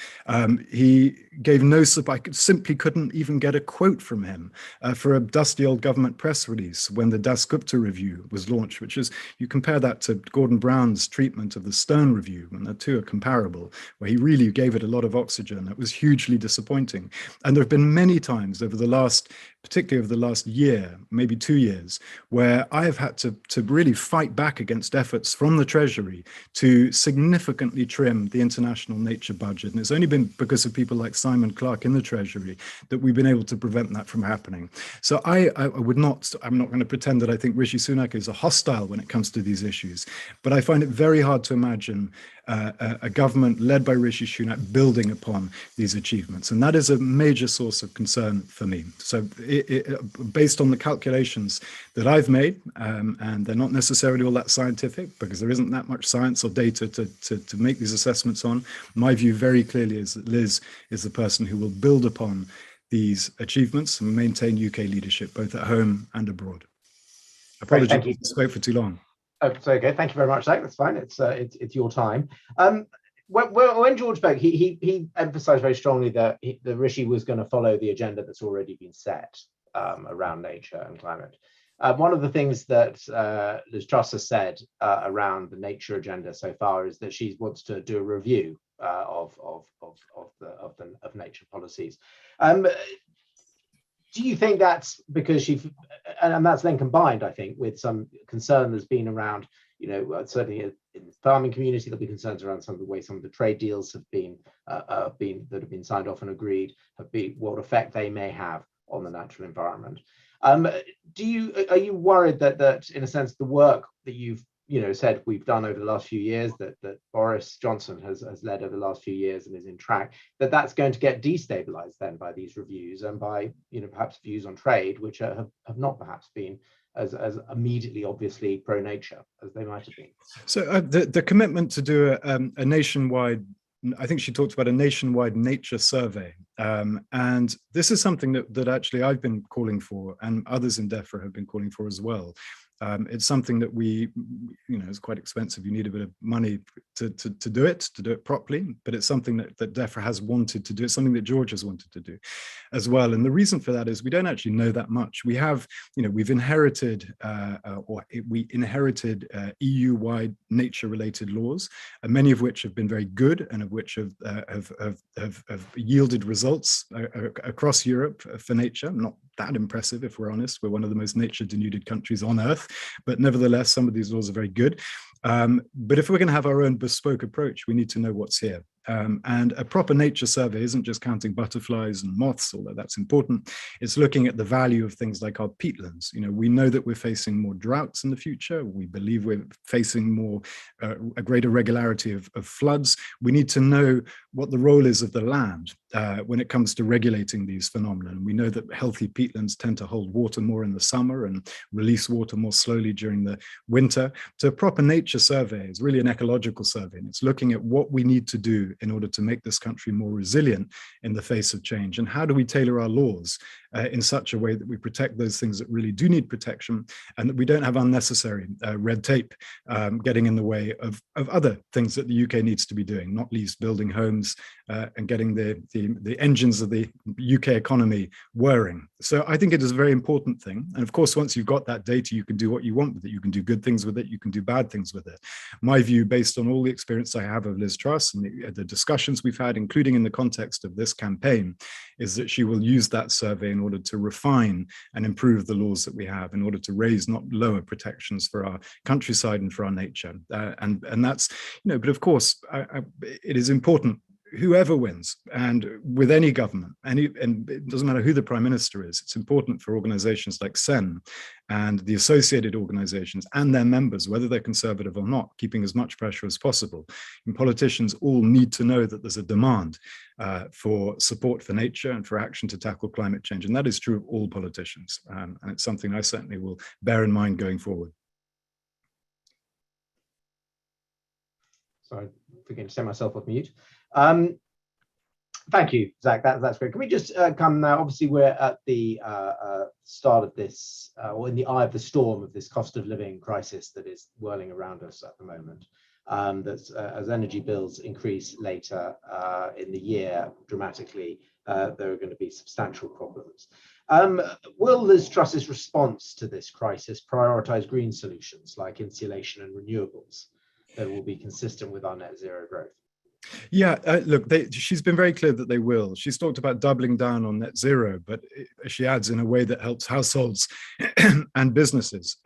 He gave no support. I simply couldn't even get a quote from him for a dusty old government press release when the Das Gupta review was launched, which is, you compare that to Gordon Brown's treatment of the Stone review, and the two are comparable, where he really gave it a lot of oxygen. It was hugely disappointing. And there have been many times over the last, particularly over the last year, maybe 2 years, where I have had to really fight back against efforts from the Treasury to significantly trim the international nature budget. And it's only been because of people like Simon Clarke in the Treasury that we've been able to prevent that from happening. So I'm not going to pretend that I think Rishi Sunak is a hostile when it comes to these issues, but I find it very hard to imagine a government led by Rishi Sunak building upon these achievements. And that is a major source of concern for me. So based on the calculations that I've made, and they're not necessarily all that scientific because there isn't that much science or data to make these assessments on, my view very clearly is that Liz is the person who will build upon these achievements and maintain UK leadership both at home and abroad. Apologies, I spoke for too long. Oh, it's okay. Thank you very much, Zach. That's fine. It's your time. When George spoke, he emphasised very strongly that the Rishi was going to follow the agenda that's already been set around nature and climate. One of the things that Liz Truss has said around the nature agenda so far is that she wants to do a review of nature policies. Do you think that's because and that's then combined, I think, with some concern there's been around, certainly in the farming community, there'll be concerns around some of the way some of the trade deals have been signed off and agreed, what effect they may have on the natural environment. Are you worried that in a sense the work that you've said we've done over the last few years, that Boris Johnson has led over the last few years and is in track, that's going to get destabilized then by these reviews and by perhaps views on trade which have not perhaps been as immediately obviously pro-nature as they might have been? So the commitment to do a nationwide, I think she talked about a nationwide nature survey. And this is something that actually I've been calling for, and others in DEFRA have been calling for as well. It's something that it's quite expensive. You need a bit of money to do it properly, but it's something that DEFRA has wanted to do. It's something that George has wanted to do as well. And the reason for that is we don't actually know that much. We have, we've inherited, EU-wide nature-related laws, many of which have been very good and of which have yielded results across Europe for nature. Not that impressive, if we're honest. We're one of the most nature-denuded countries on earth, but nevertheless, some of these laws are very good. But if we're going to have our own bespoke approach, we need to know what's here. And a proper nature survey isn't just counting butterflies and moths, although that's important. It's looking at the value of things like our peatlands. We know that we're facing more droughts in the future. We believe we're facing a greater regularity of floods. We need to know what the role is of the land when it comes to regulating these phenomena. And we know that healthy peatlands tend to hold water more in the summer and release water more slowly during the winter. So a proper nature survey is really an ecological survey, and it's looking at what we need to do in order to make this country more resilient in the face of change. And how do we tailor our laws in such a way that we protect those things that really do need protection, and that we don't have unnecessary red tape getting in the way of other things that the UK needs to be doing, not least building homes and getting the engines of the UK economy whirring. So I think it is a very important thing. And of course, once you've got that data, you can do what you want with it. You can do good things with it. You can do bad things with it. My view, based on all the experience I have of Liz Truss and the discussions we've had, including in the context of this campaign, is that she will use that survey in order to refine and improve the laws that we have, in order to raise, not lower, protections for our countryside and for our nature. And that's, but of course, it is important, whoever wins, and with any government, and it doesn't matter who the Prime Minister is, it's important for organizations like SEN and the associated organizations and their members, whether they're conservative or not, keeping as much pressure as possible. And politicians all need to know that there's a demand for support for nature and for action to tackle climate change. And that is true of all politicians. And it's something I certainly will bear in mind going forward. Sorry, forgetting to set myself off mute. Thank you, Zach. That's great. Can we just come now? Obviously, we're at the start of this, or in the eye of the storm of this cost of living crisis that is whirling around us at the moment. That's as energy bills increase later in the year dramatically, there are going to be substantial problems. Will Liz Truss's response to this crisis prioritise green solutions like insulation and renewables that will be consistent with our net zero growth? Yeah, look, she's been very clear that they will. She's talked about doubling down on net zero, but she adds in a way that helps households and businesses.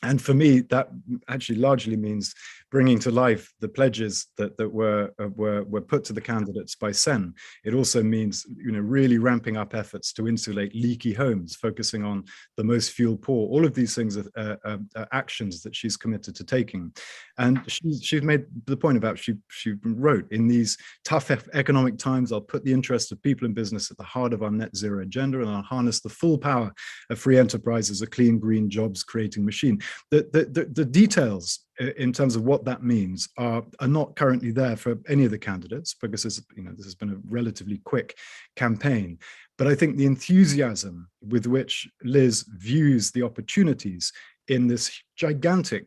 And for me, that actually largely means bringing to life the pledges that were put to the candidates by Sen. It also means, really ramping up efforts to insulate leaky homes, focusing on the most fuel poor. All of these things are actions that she's committed to taking. And she's made the point about, she wrote, in these tough economic times, I'll put the interests of people and business at the heart of our net zero agenda, and I'll harness the full power of free enterprise as a clean, green, jobs creating machine. The details in terms of what that means are not currently there for any of the candidates, because this has been a relatively quick campaign. But I think the enthusiasm with which Liz views the opportunities in this gigantic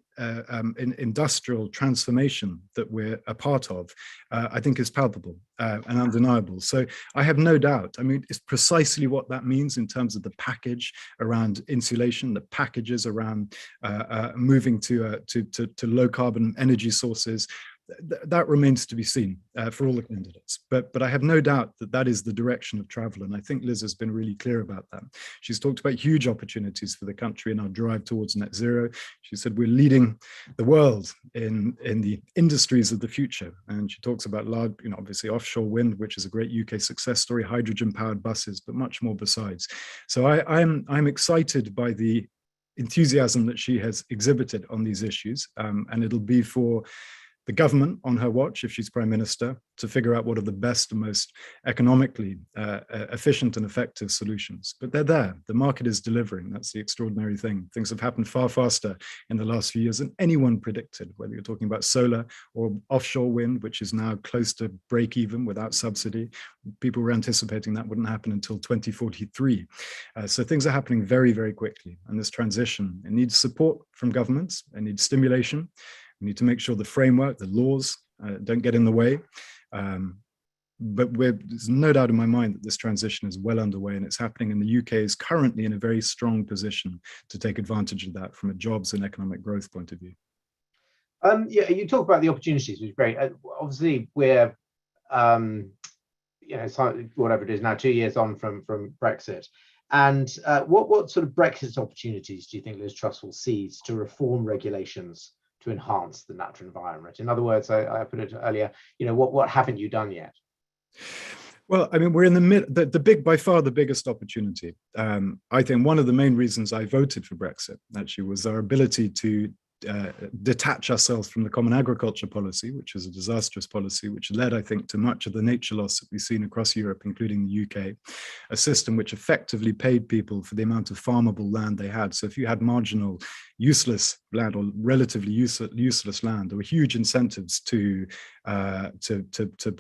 industrial transformation that we're a part of, I think is palpable and undeniable. So I have no doubt. I mean, it's precisely what that means in terms of the package around insulation, the packages around moving to low carbon energy sources. That remains to be seen for all the candidates. But I have no doubt that that is the direction of travel. And I think Liz has been really clear about that. She's talked about huge opportunities for the country in our drive towards net zero. She said we're leading the world in the industries of the future. And she talks about large, obviously offshore wind, which is a great UK success story, hydrogen powered buses, but much more besides. So I'm excited by the enthusiasm that she has exhibited on these issues. And it'll be for the government on her watch, if she's Prime Minister, to figure out what are the best and most economically efficient and effective solutions. But they're there. The market is delivering. That's the extraordinary thing. Things have happened far faster in the last few years than anyone predicted, whether you're talking about solar or offshore wind, which is now close to break even without subsidy. People were anticipating that wouldn't happen until 2043. So things are happening very, very quickly. And this transition, it needs support from governments. It needs stimulation. We need to make sure the framework, the laws don't get in the way. But there's no doubt in my mind that this transition is well underway and it's happening, and the UK is currently in a very strong position to take advantage of that from a jobs and economic growth point of view. Yeah, you talk about the opportunities, which is great. Obviously, we're, whatever it is now, 2 years on from Brexit. And what sort of Brexit opportunities do you think Liz Truss will seize to reform regulations to enhance the natural environment? In other words, I put it earlier, what haven't you done yet? Well, I mean, we're in the mid, by far the biggest opportunity. I think one of the main reasons I voted for Brexit actually was our ability to detach ourselves from the common agriculture policy, which is a disastrous policy, which led, I think, to much of the nature loss that we've seen across Europe, including the UK, a system which effectively paid people for the amount of farmable land they had. So if you had marginal, useless land or relatively useless land, there were huge incentives to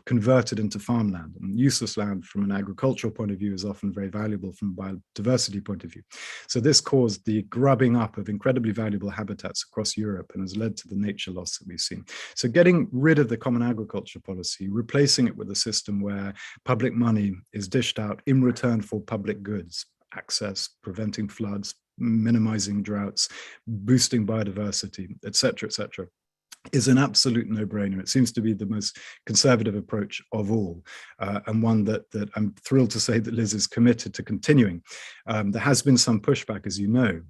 convert it into farmland. And useless land from an agricultural point of view is often very valuable from a biodiversity point of view. So this caused the grubbing up of incredibly valuable habitats across Europe and has led to the nature loss that we've seen. So getting rid of the common agriculture policy, replacing it with a system where public money is dished out in return for public goods, access, preventing floods, minimizing droughts, boosting biodiversity, et cetera, is an absolute no-brainer. It seems to be the most conservative approach of all, and one that I'm thrilled to say that Liz is committed to continuing. There has been some pushback, as you know,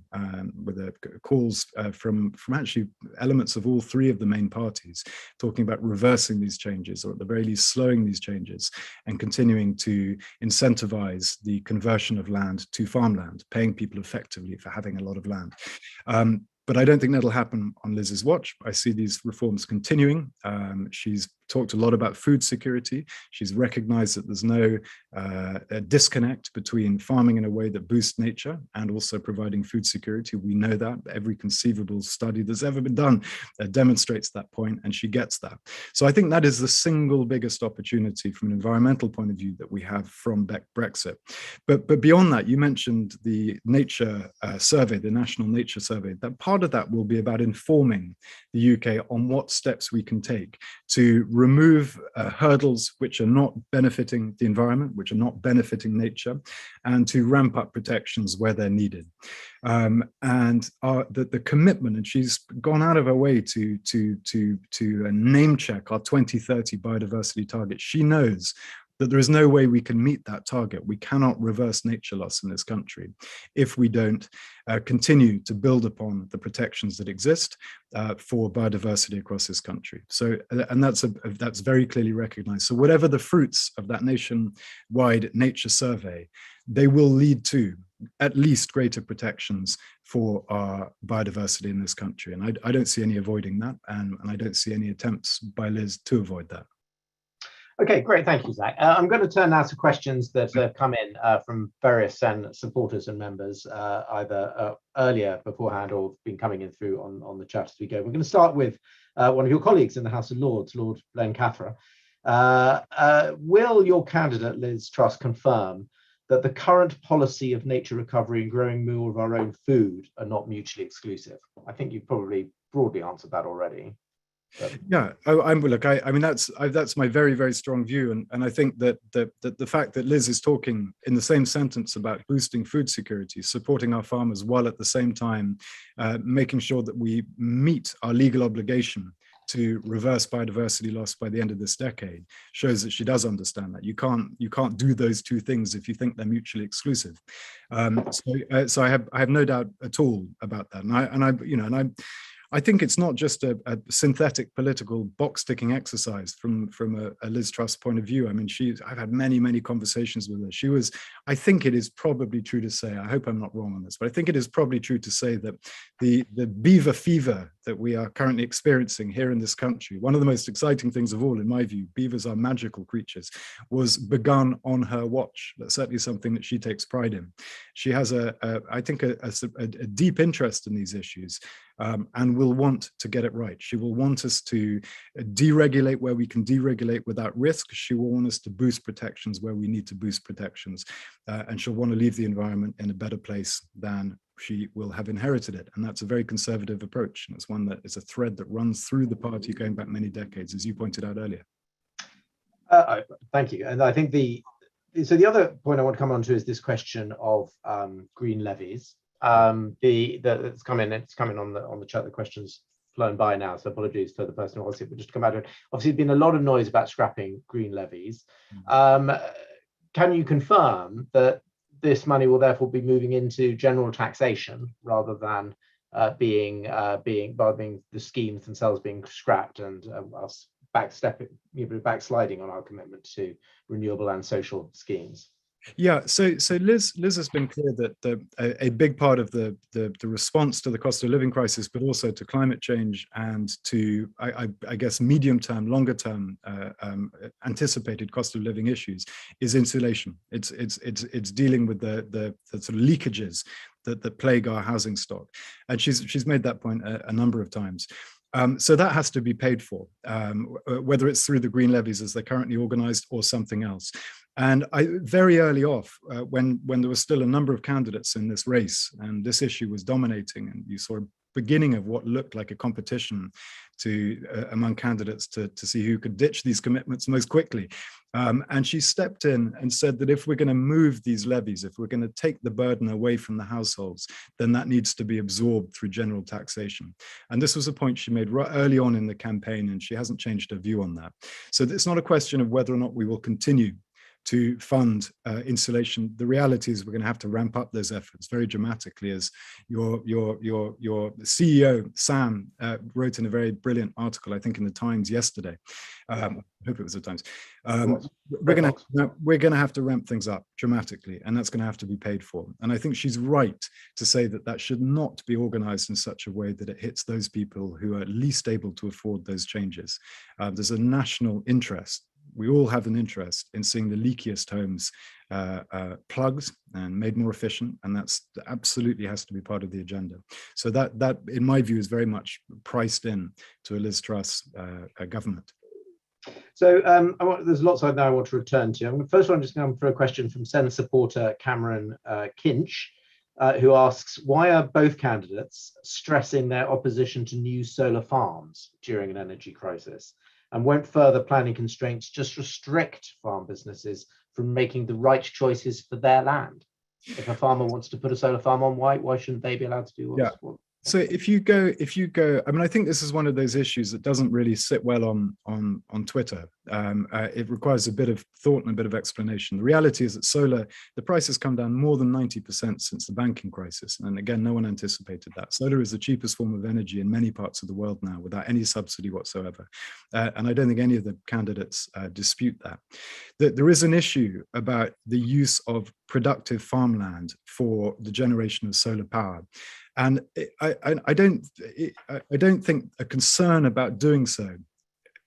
with the calls from actually elements of all three of the main parties, talking about reversing these changes, or at the very least slowing these changes, and continuing to incentivize the conversion of land to farmland, paying people effectively for having a lot of land. But I don't think that'll happen on Liz's watch. I see these reforms continuing. She's talked a lot about food security. She's recognized that there's no disconnect between farming in a way that boosts nature and also providing food security. We know that. Every conceivable study that's ever been done demonstrates that point, and she gets that. So I think that is the single biggest opportunity from an environmental point of view that we have from Brexit. But beyond that, you mentioned the nature survey, the National Nature Survey. That part of that will be about informing the UK on what steps we can take to remove hurdles which are not benefiting the environment, which are not benefiting nature, and to ramp up protections where they're needed. And the commitment, and she's gone out of her way to name check our 2030 biodiversity target. She knows that there is no way we can meet that target. We cannot reverse nature loss in this country if we don't continue to build upon the protections that exist for biodiversity across this country. So, and that's very clearly recognized. So whatever the fruits of that nationwide nature survey, they will lead to at least greater protections for our biodiversity in this country. And I don't see any avoiding that, and I don't see any attempts by Liz to avoid that. Okay, great. Thank you, Zach. I'm going to turn now to questions that have come in from various supporters and members, either earlier beforehand or been coming in through on the chat as we go. We're going to start with one of your colleagues in the House of Lords, Lord Blencathra. Will your candidate, Liz Truss, confirm that the current policy of nature recovery and growing more of our own food are not mutually exclusive? I think you've probably broadly answered that already. Yeah, I mean that's my very, very strong view, and I think that the fact that Liz is talking in the same sentence about boosting food security, supporting our farmers, while at the same time making sure that we meet our legal obligation to reverse biodiversity loss by the end of this decade, shows that she does understand that you can't do those two things if you think they're mutually exclusive. So I have no doubt at all about that, and I think it's not just a synthetic political box-ticking exercise from a Liz Truss point of view. I mean, I've had many conversations with her. I think it is probably true to say, I hope I'm not wrong on this, but I think it is probably true to say that the beaver fever that we are currently experiencing here in this country, one of the most exciting things of all, in my view, beavers are magical creatures, was begun on her watch. That's certainly something that she takes pride in. She has I think a deep interest in these issues, and will want to get it right. She will want us to deregulate where we can deregulate without risk. She will want us to boost protections where we need to boost protections. And she'll want to leave the environment in a better place than she will have inherited it. And that's a very conservative approach. And it's one that is a thread that runs through the party going back many decades, as you pointed out earlier. Thank you. And I think the other point I want to come on to is this question of green levies. It's coming on the chat. The question's flown by now, so apologies for the person who wants it, but just to come out of it. Obviously, there's been a lot of noise about scrapping green levies. Can you confirm that this money will therefore be moving into general taxation rather than being the schemes themselves being scrapped and us backsliding on our commitment to renewable and social schemes? Yeah, so Liz has been clear that a big part of the response to the cost of living crisis, but also to climate change and to I guess medium-term, longer-term anticipated cost of living issues, is insulation. It's dealing with the sort of leakages that plague our housing stock, and she's made that point a number of times. So that has to be paid for, whether it's through the green levies as they're currently organized or something else. And very early off, when there was still a number of candidates in this race and this issue was dominating, and you saw a beginning of what looked like a competition among candidates to see who could ditch these commitments most quickly. And she stepped in and said that if we're going to move these levies, if we're going to take the burden away from the households, then that needs to be absorbed through general taxation. And this was a point she made right early on in the campaign, and she hasn't changed her view on that. So it's not a question of whether or not we will continue to fund installation. The reality is we're going to have to ramp up those efforts very dramatically, as your CEO, Sam, wrote in a very brilliant article, I think in the Times yesterday. I hope it was the Times. We're going to have to ramp things up dramatically, and that's going to have to be paid for. And I think she's right to say that that should not be organized in such a way that it hits those people who are least able to afford those changes. There's a national interest. We all have an interest in seeing the leakiest homes plugged and made more efficient, and that absolutely has to be part of the agenda. So that, in my view, is very much priced in to a Liz Truss government. So there's lots I want to return to. First one, I'm just going to throw a question from Sen supporter Cameron Kinch, who asks, why are both candidates stressing their opposition to new solar farms during an energy crisis? And won't further planning constraints just restrict farm businesses from making the right choices for their land? If a farmer wants to put a solar farm on, why shouldn't they be allowed to do what? So if you go, I mean, I think this is one of those issues that doesn't really sit well on Twitter. It requires a bit of thought and a bit of explanation. The reality is that solar, the price has come down more than 90% since the banking crisis. And again, no one anticipated that. Solar is the cheapest form of energy in many parts of the world now, without any subsidy whatsoever. And I don't think any of the candidates dispute that. There is an issue about the use of productive farmland for the generation of solar power. And I don't think a concern about doing so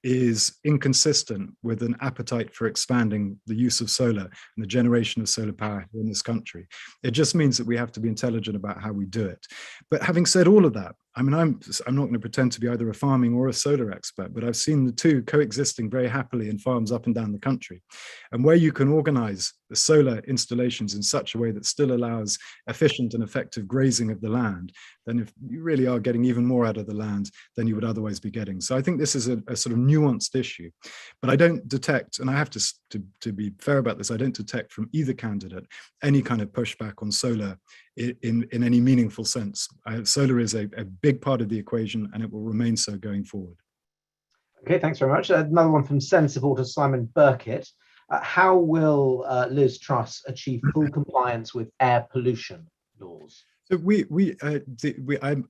is inconsistent with an appetite for expanding the use of solar and the generation of solar power in this country. It just means that we have to be intelligent about how we do it. But having said all of that, I mean, I'm not going to pretend to be either a farming or a solar expert, but I've seen the two coexisting very happily in farms up and down the country. And where you can organize the solar installations in such a way that still allows efficient and effective grazing of the land, then if you really are getting even more out of the land than you would otherwise be getting. So I think this is a sort of nuanced issue. But I don't detect, and I have to be fair about this, I don't detect from either candidate any kind of pushback on solar in any meaningful sense. Solar is a big part of the equation, and it will remain so going forward. Okay, thanks very much. Another one from Sen supporter Simon Burkitt. How will Liz Truss achieve full compliance with air pollution laws? So I'm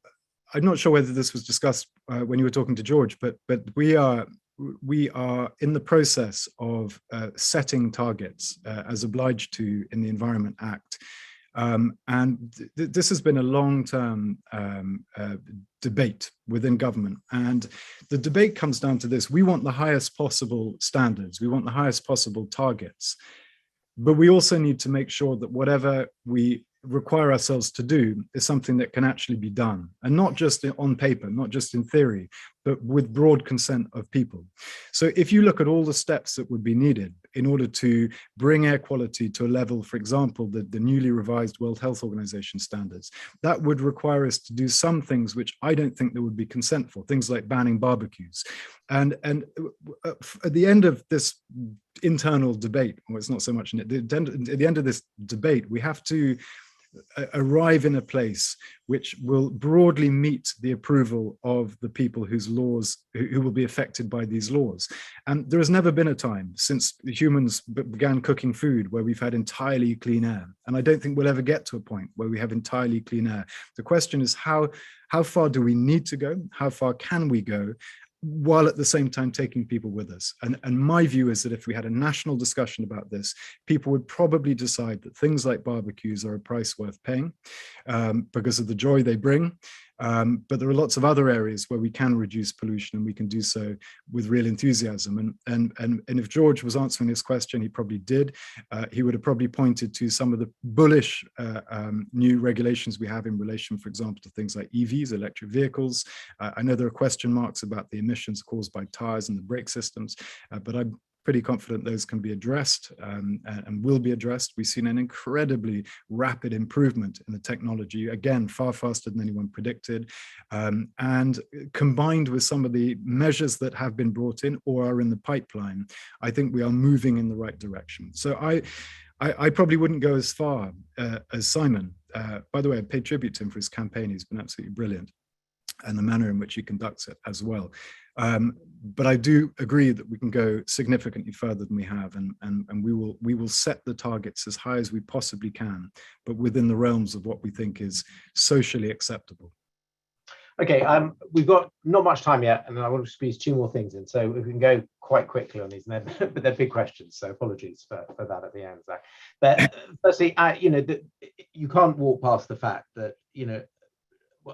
not sure whether this was discussed when you were talking to George, but we are in the process of setting targets as obliged to in the Environment Act. This has been a long-term debate within government. And the debate comes down to this: we want the highest possible standards, we want the highest possible targets, but we also need to make sure that whatever we require ourselves to do is something that can actually be done, and not just on paper, not just in theory, but with broad consent of people. So if you look at all the steps that would be needed in order to bring air quality to a level, for example, the newly revised World Health Organization standards, that would require us to do some things which I don't think there would be consent for, things like banning barbecues. And at the end of this internal debate, well, it's not so much at the end of this debate, we have to arrive in a place which will broadly meet the approval of the people whose laws, who will be affected by these laws. And there has never been a time since humans began cooking food where we've had entirely clean air. And I don't think we'll ever get to a point where we have entirely clean air. The question is how far do we need to go? How far can we go, while at the same time taking people with us? And my view is that if we had a national discussion about this, people would probably decide that things like barbecues are a price worth paying because of the joy they bring. But there are lots of other areas where we can reduce pollution, and we can do so with real enthusiasm. And if George was answering this question, he probably did. He would have probably pointed to some of the bullish new regulations we have in relation, for example, to things like EVs, electric vehicles. I know there are question marks about the emissions caused by tires and the brake systems, but I'm pretty confident those can be addressed and will be addressed. We've seen an incredibly rapid improvement in the technology, again, far faster than anyone predicted. And combined with some of the measures that have been brought in or are in the pipeline, I think we are moving in the right direction. So I probably wouldn't go as far as Simon. By the way, I paid tribute to him for his campaign. He's been absolutely brilliant. and the manner in which he conducts it as well. But I do agree that we can go significantly further than we have, and we will set the targets as high as we possibly can, but within the realms of what we think is socially acceptable. Okay, we've got not much time yet, and I want to squeeze 2 more things in, so we can go quite quickly on these, but they're big questions, so apologies for that at the end, Zach. But firstly, you can't walk past the fact that,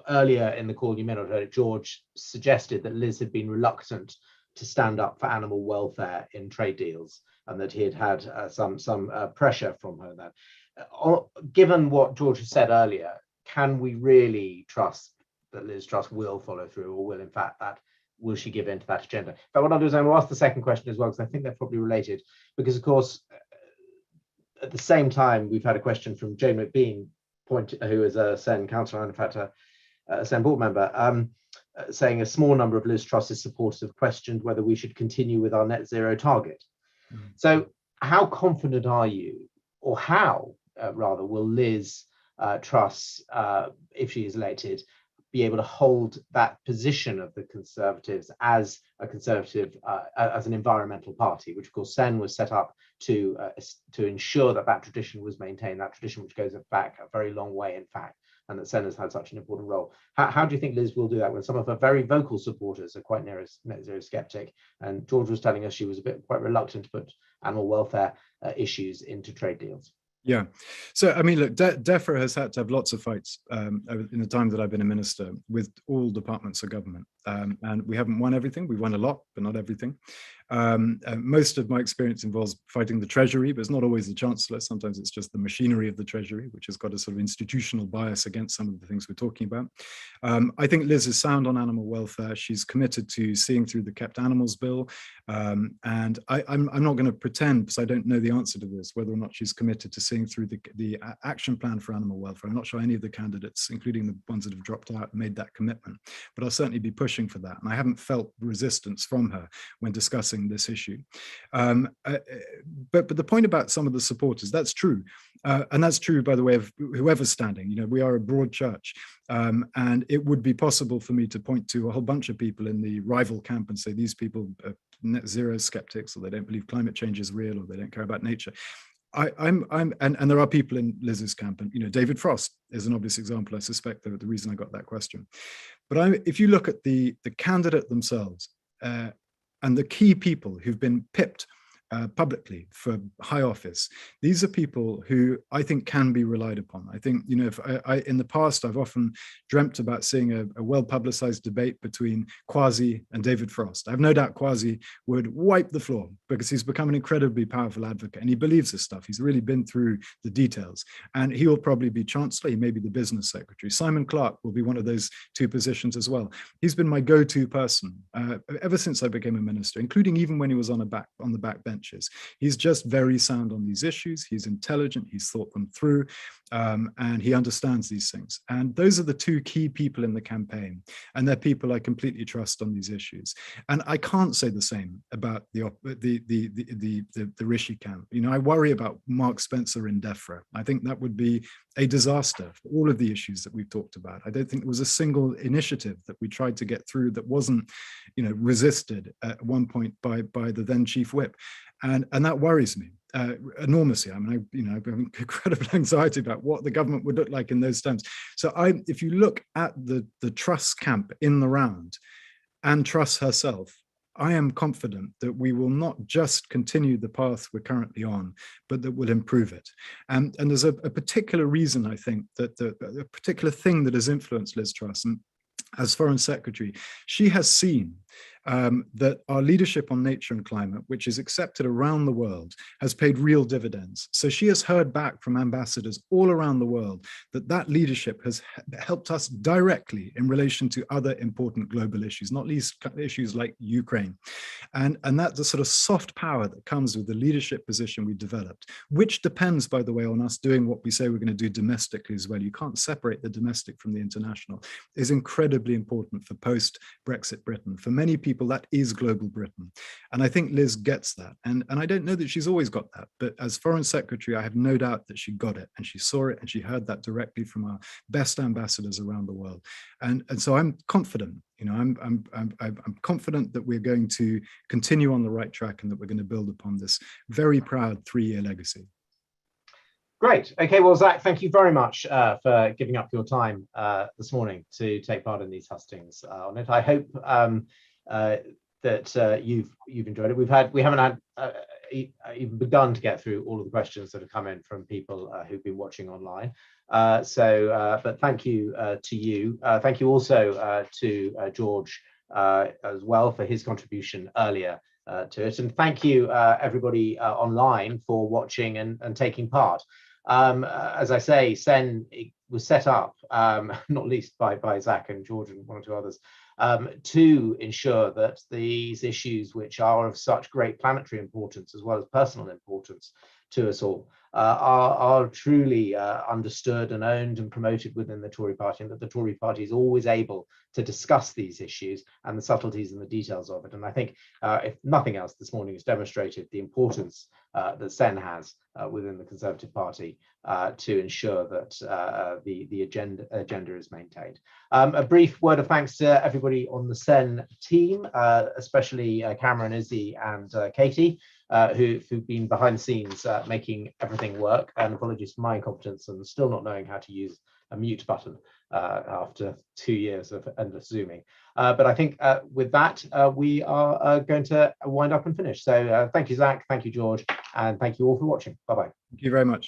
earlier in the call, you may not have heard it, George suggested that Liz had been reluctant to stand up for animal welfare in trade deals, and that he had had some pressure from her then. Given what George has said earlier, can we really trust that Liz Truss will follow through, or will she give in to that agenda? But what I'll do is I'll ask the second question as well, because I think they're probably related, because of course, at the same time, we've had a question from Jane McBean, who is a Sen councillor and in fact a Sen board member, saying a small number of Liz Truss's supporters have questioned whether we should continue with our net zero target. So how confident are you, or how rather will Liz Truss, if she is elected, be able to hold that position of the Conservatives as a Conservative, as an environmental party, which of course Sen was set up to ensure that tradition was maintained, that tradition which goes back a very long way, in fact, and that Sen has had such an important role. How do you think Liz will do that when some of her very vocal supporters are quite net zero skeptic? And George was telling us she was quite reluctant to put animal welfare issues into trade deals. Yeah. So, I mean, look, DEFRA has had to have lots of fights in the time that I've been a minister with all departments of government. And we haven't won everything. We've won a lot, but not everything. Most of my experience involves fighting the Treasury, but it's not always the Chancellor. Sometimes it's just the machinery of the Treasury, which has got a sort of institutional bias against some of the things we're talking about. I think Liz is sound on animal welfare. She's committed to seeing through the Kept Animals Bill. And I'm not going to pretend, because I don't know the answer to this, whether or not she's committed to seeing through the action plan for animal welfare. I'm not sure any of the candidates, including the ones that have dropped out, made that commitment, but I'll certainly be pushing for that. And I haven't felt resistance from her when discussing this issue. But the point about some of the supporters, that's true. And that's true, by the way, of whoever's standing. You know, we are a broad church. And it would be possible for me to point to a whole bunch of people in the rival camp and say these people are net zero skeptics, or they don't believe climate change is real, or they don't care about nature. And there are people in Liz's camp, and David Frost is an obvious example. I suspect the reason I got that question. But if you look at the candidate themselves and the key people who've been pipped publicly for high office, these are people who I think can be relied upon. I think, if in the past, I've often dreamt about seeing a well-publicized debate between Kwasi and David Frost. I have no doubt Kwasi would wipe the floor, because he's become an incredibly powerful advocate and he believes this stuff. He's really been through the details, and he will probably be Chancellor. He may be the Business Secretary. Simon Clarke will be one of those two positions as well. He's been my go-to person ever since I became a minister, including even when he was on the backbench. He's just very sound on these issues. He's intelligent, he's thought them through, and he understands these things. And those are the two key people in the campaign, and they're people I completely trust on these issues. And I can't say the same about the Rishi camp. I worry about Mark Spencer in DEFRA. I think that would be a disaster for all of the issues that we've talked about. I don't think there was a single initiative that we tried to get through that wasn't, resisted at one point by the then chief whip. And that worries me enormously. I mean, I have incredible anxiety about what the government would look like in those terms. So if you look at the Truss camp in the round and Truss herself, I am confident that we will not just continue the path we're currently on, but that we'll improve it. And there's a particular reason, I think, that a particular thing that has influenced Liz Truss. And as Foreign Secretary, she has seen that our leadership on nature and climate, which is accepted around the world, has paid real dividends. So she has heard back from ambassadors all around the world that leadership has helped us directly in relation to other important global issues, not least issues like Ukraine. And that's the sort of soft power that comes with the leadership position we developed, which depends, by the way, on us doing what we say we're going to do domestically as well. You can't separate the domestic from the international. Is incredibly important for post-Brexit Britain. For many people people, that is global Britain. And I think Liz gets that. And I don't know that she's always got that, but as Foreign Secretary, I have no doubt that she got it, and she saw it, and she heard that directly from our best ambassadors around the world. And so I'm confident, you know, I'm confident that we're going to continue on the right track and that we're going to build upon this very proud 3-year legacy. Great. Okay, well, Zach, thank you very much for giving up your time this morning to take part in these hustings on it. I hope that you've enjoyed it. We haven't had even begun to get through all of the questions that have come in from people who've been watching online. But thank you to you. Thank you also to George as well for his contribution earlier to it. And thank you everybody online for watching and taking part. As I say, SEN was set up, not least by Zach and George and one or two others, to ensure that these issues, which are of such great planetary importance as well as personal importance to us all, are truly understood and owned and promoted within the Tory party, and that the Tory party is always able to discuss these issues and the subtleties and the details of it. And I think, if nothing else, this morning has demonstrated the importance that SEN has within the Conservative Party to ensure that the agenda is maintained. A brief word of thanks to everybody on the SEN team, especially Cameron, Izzy and Katie, who've been behind the scenes making everything work, and apologies for my incompetence and still not knowing how to use a mute button after 2 years of endless Zooming. But I think with that, we are going to wind up and finish. So thank you, Zach, thank you, George, and thank you all for watching. Bye-bye. Thank you very much.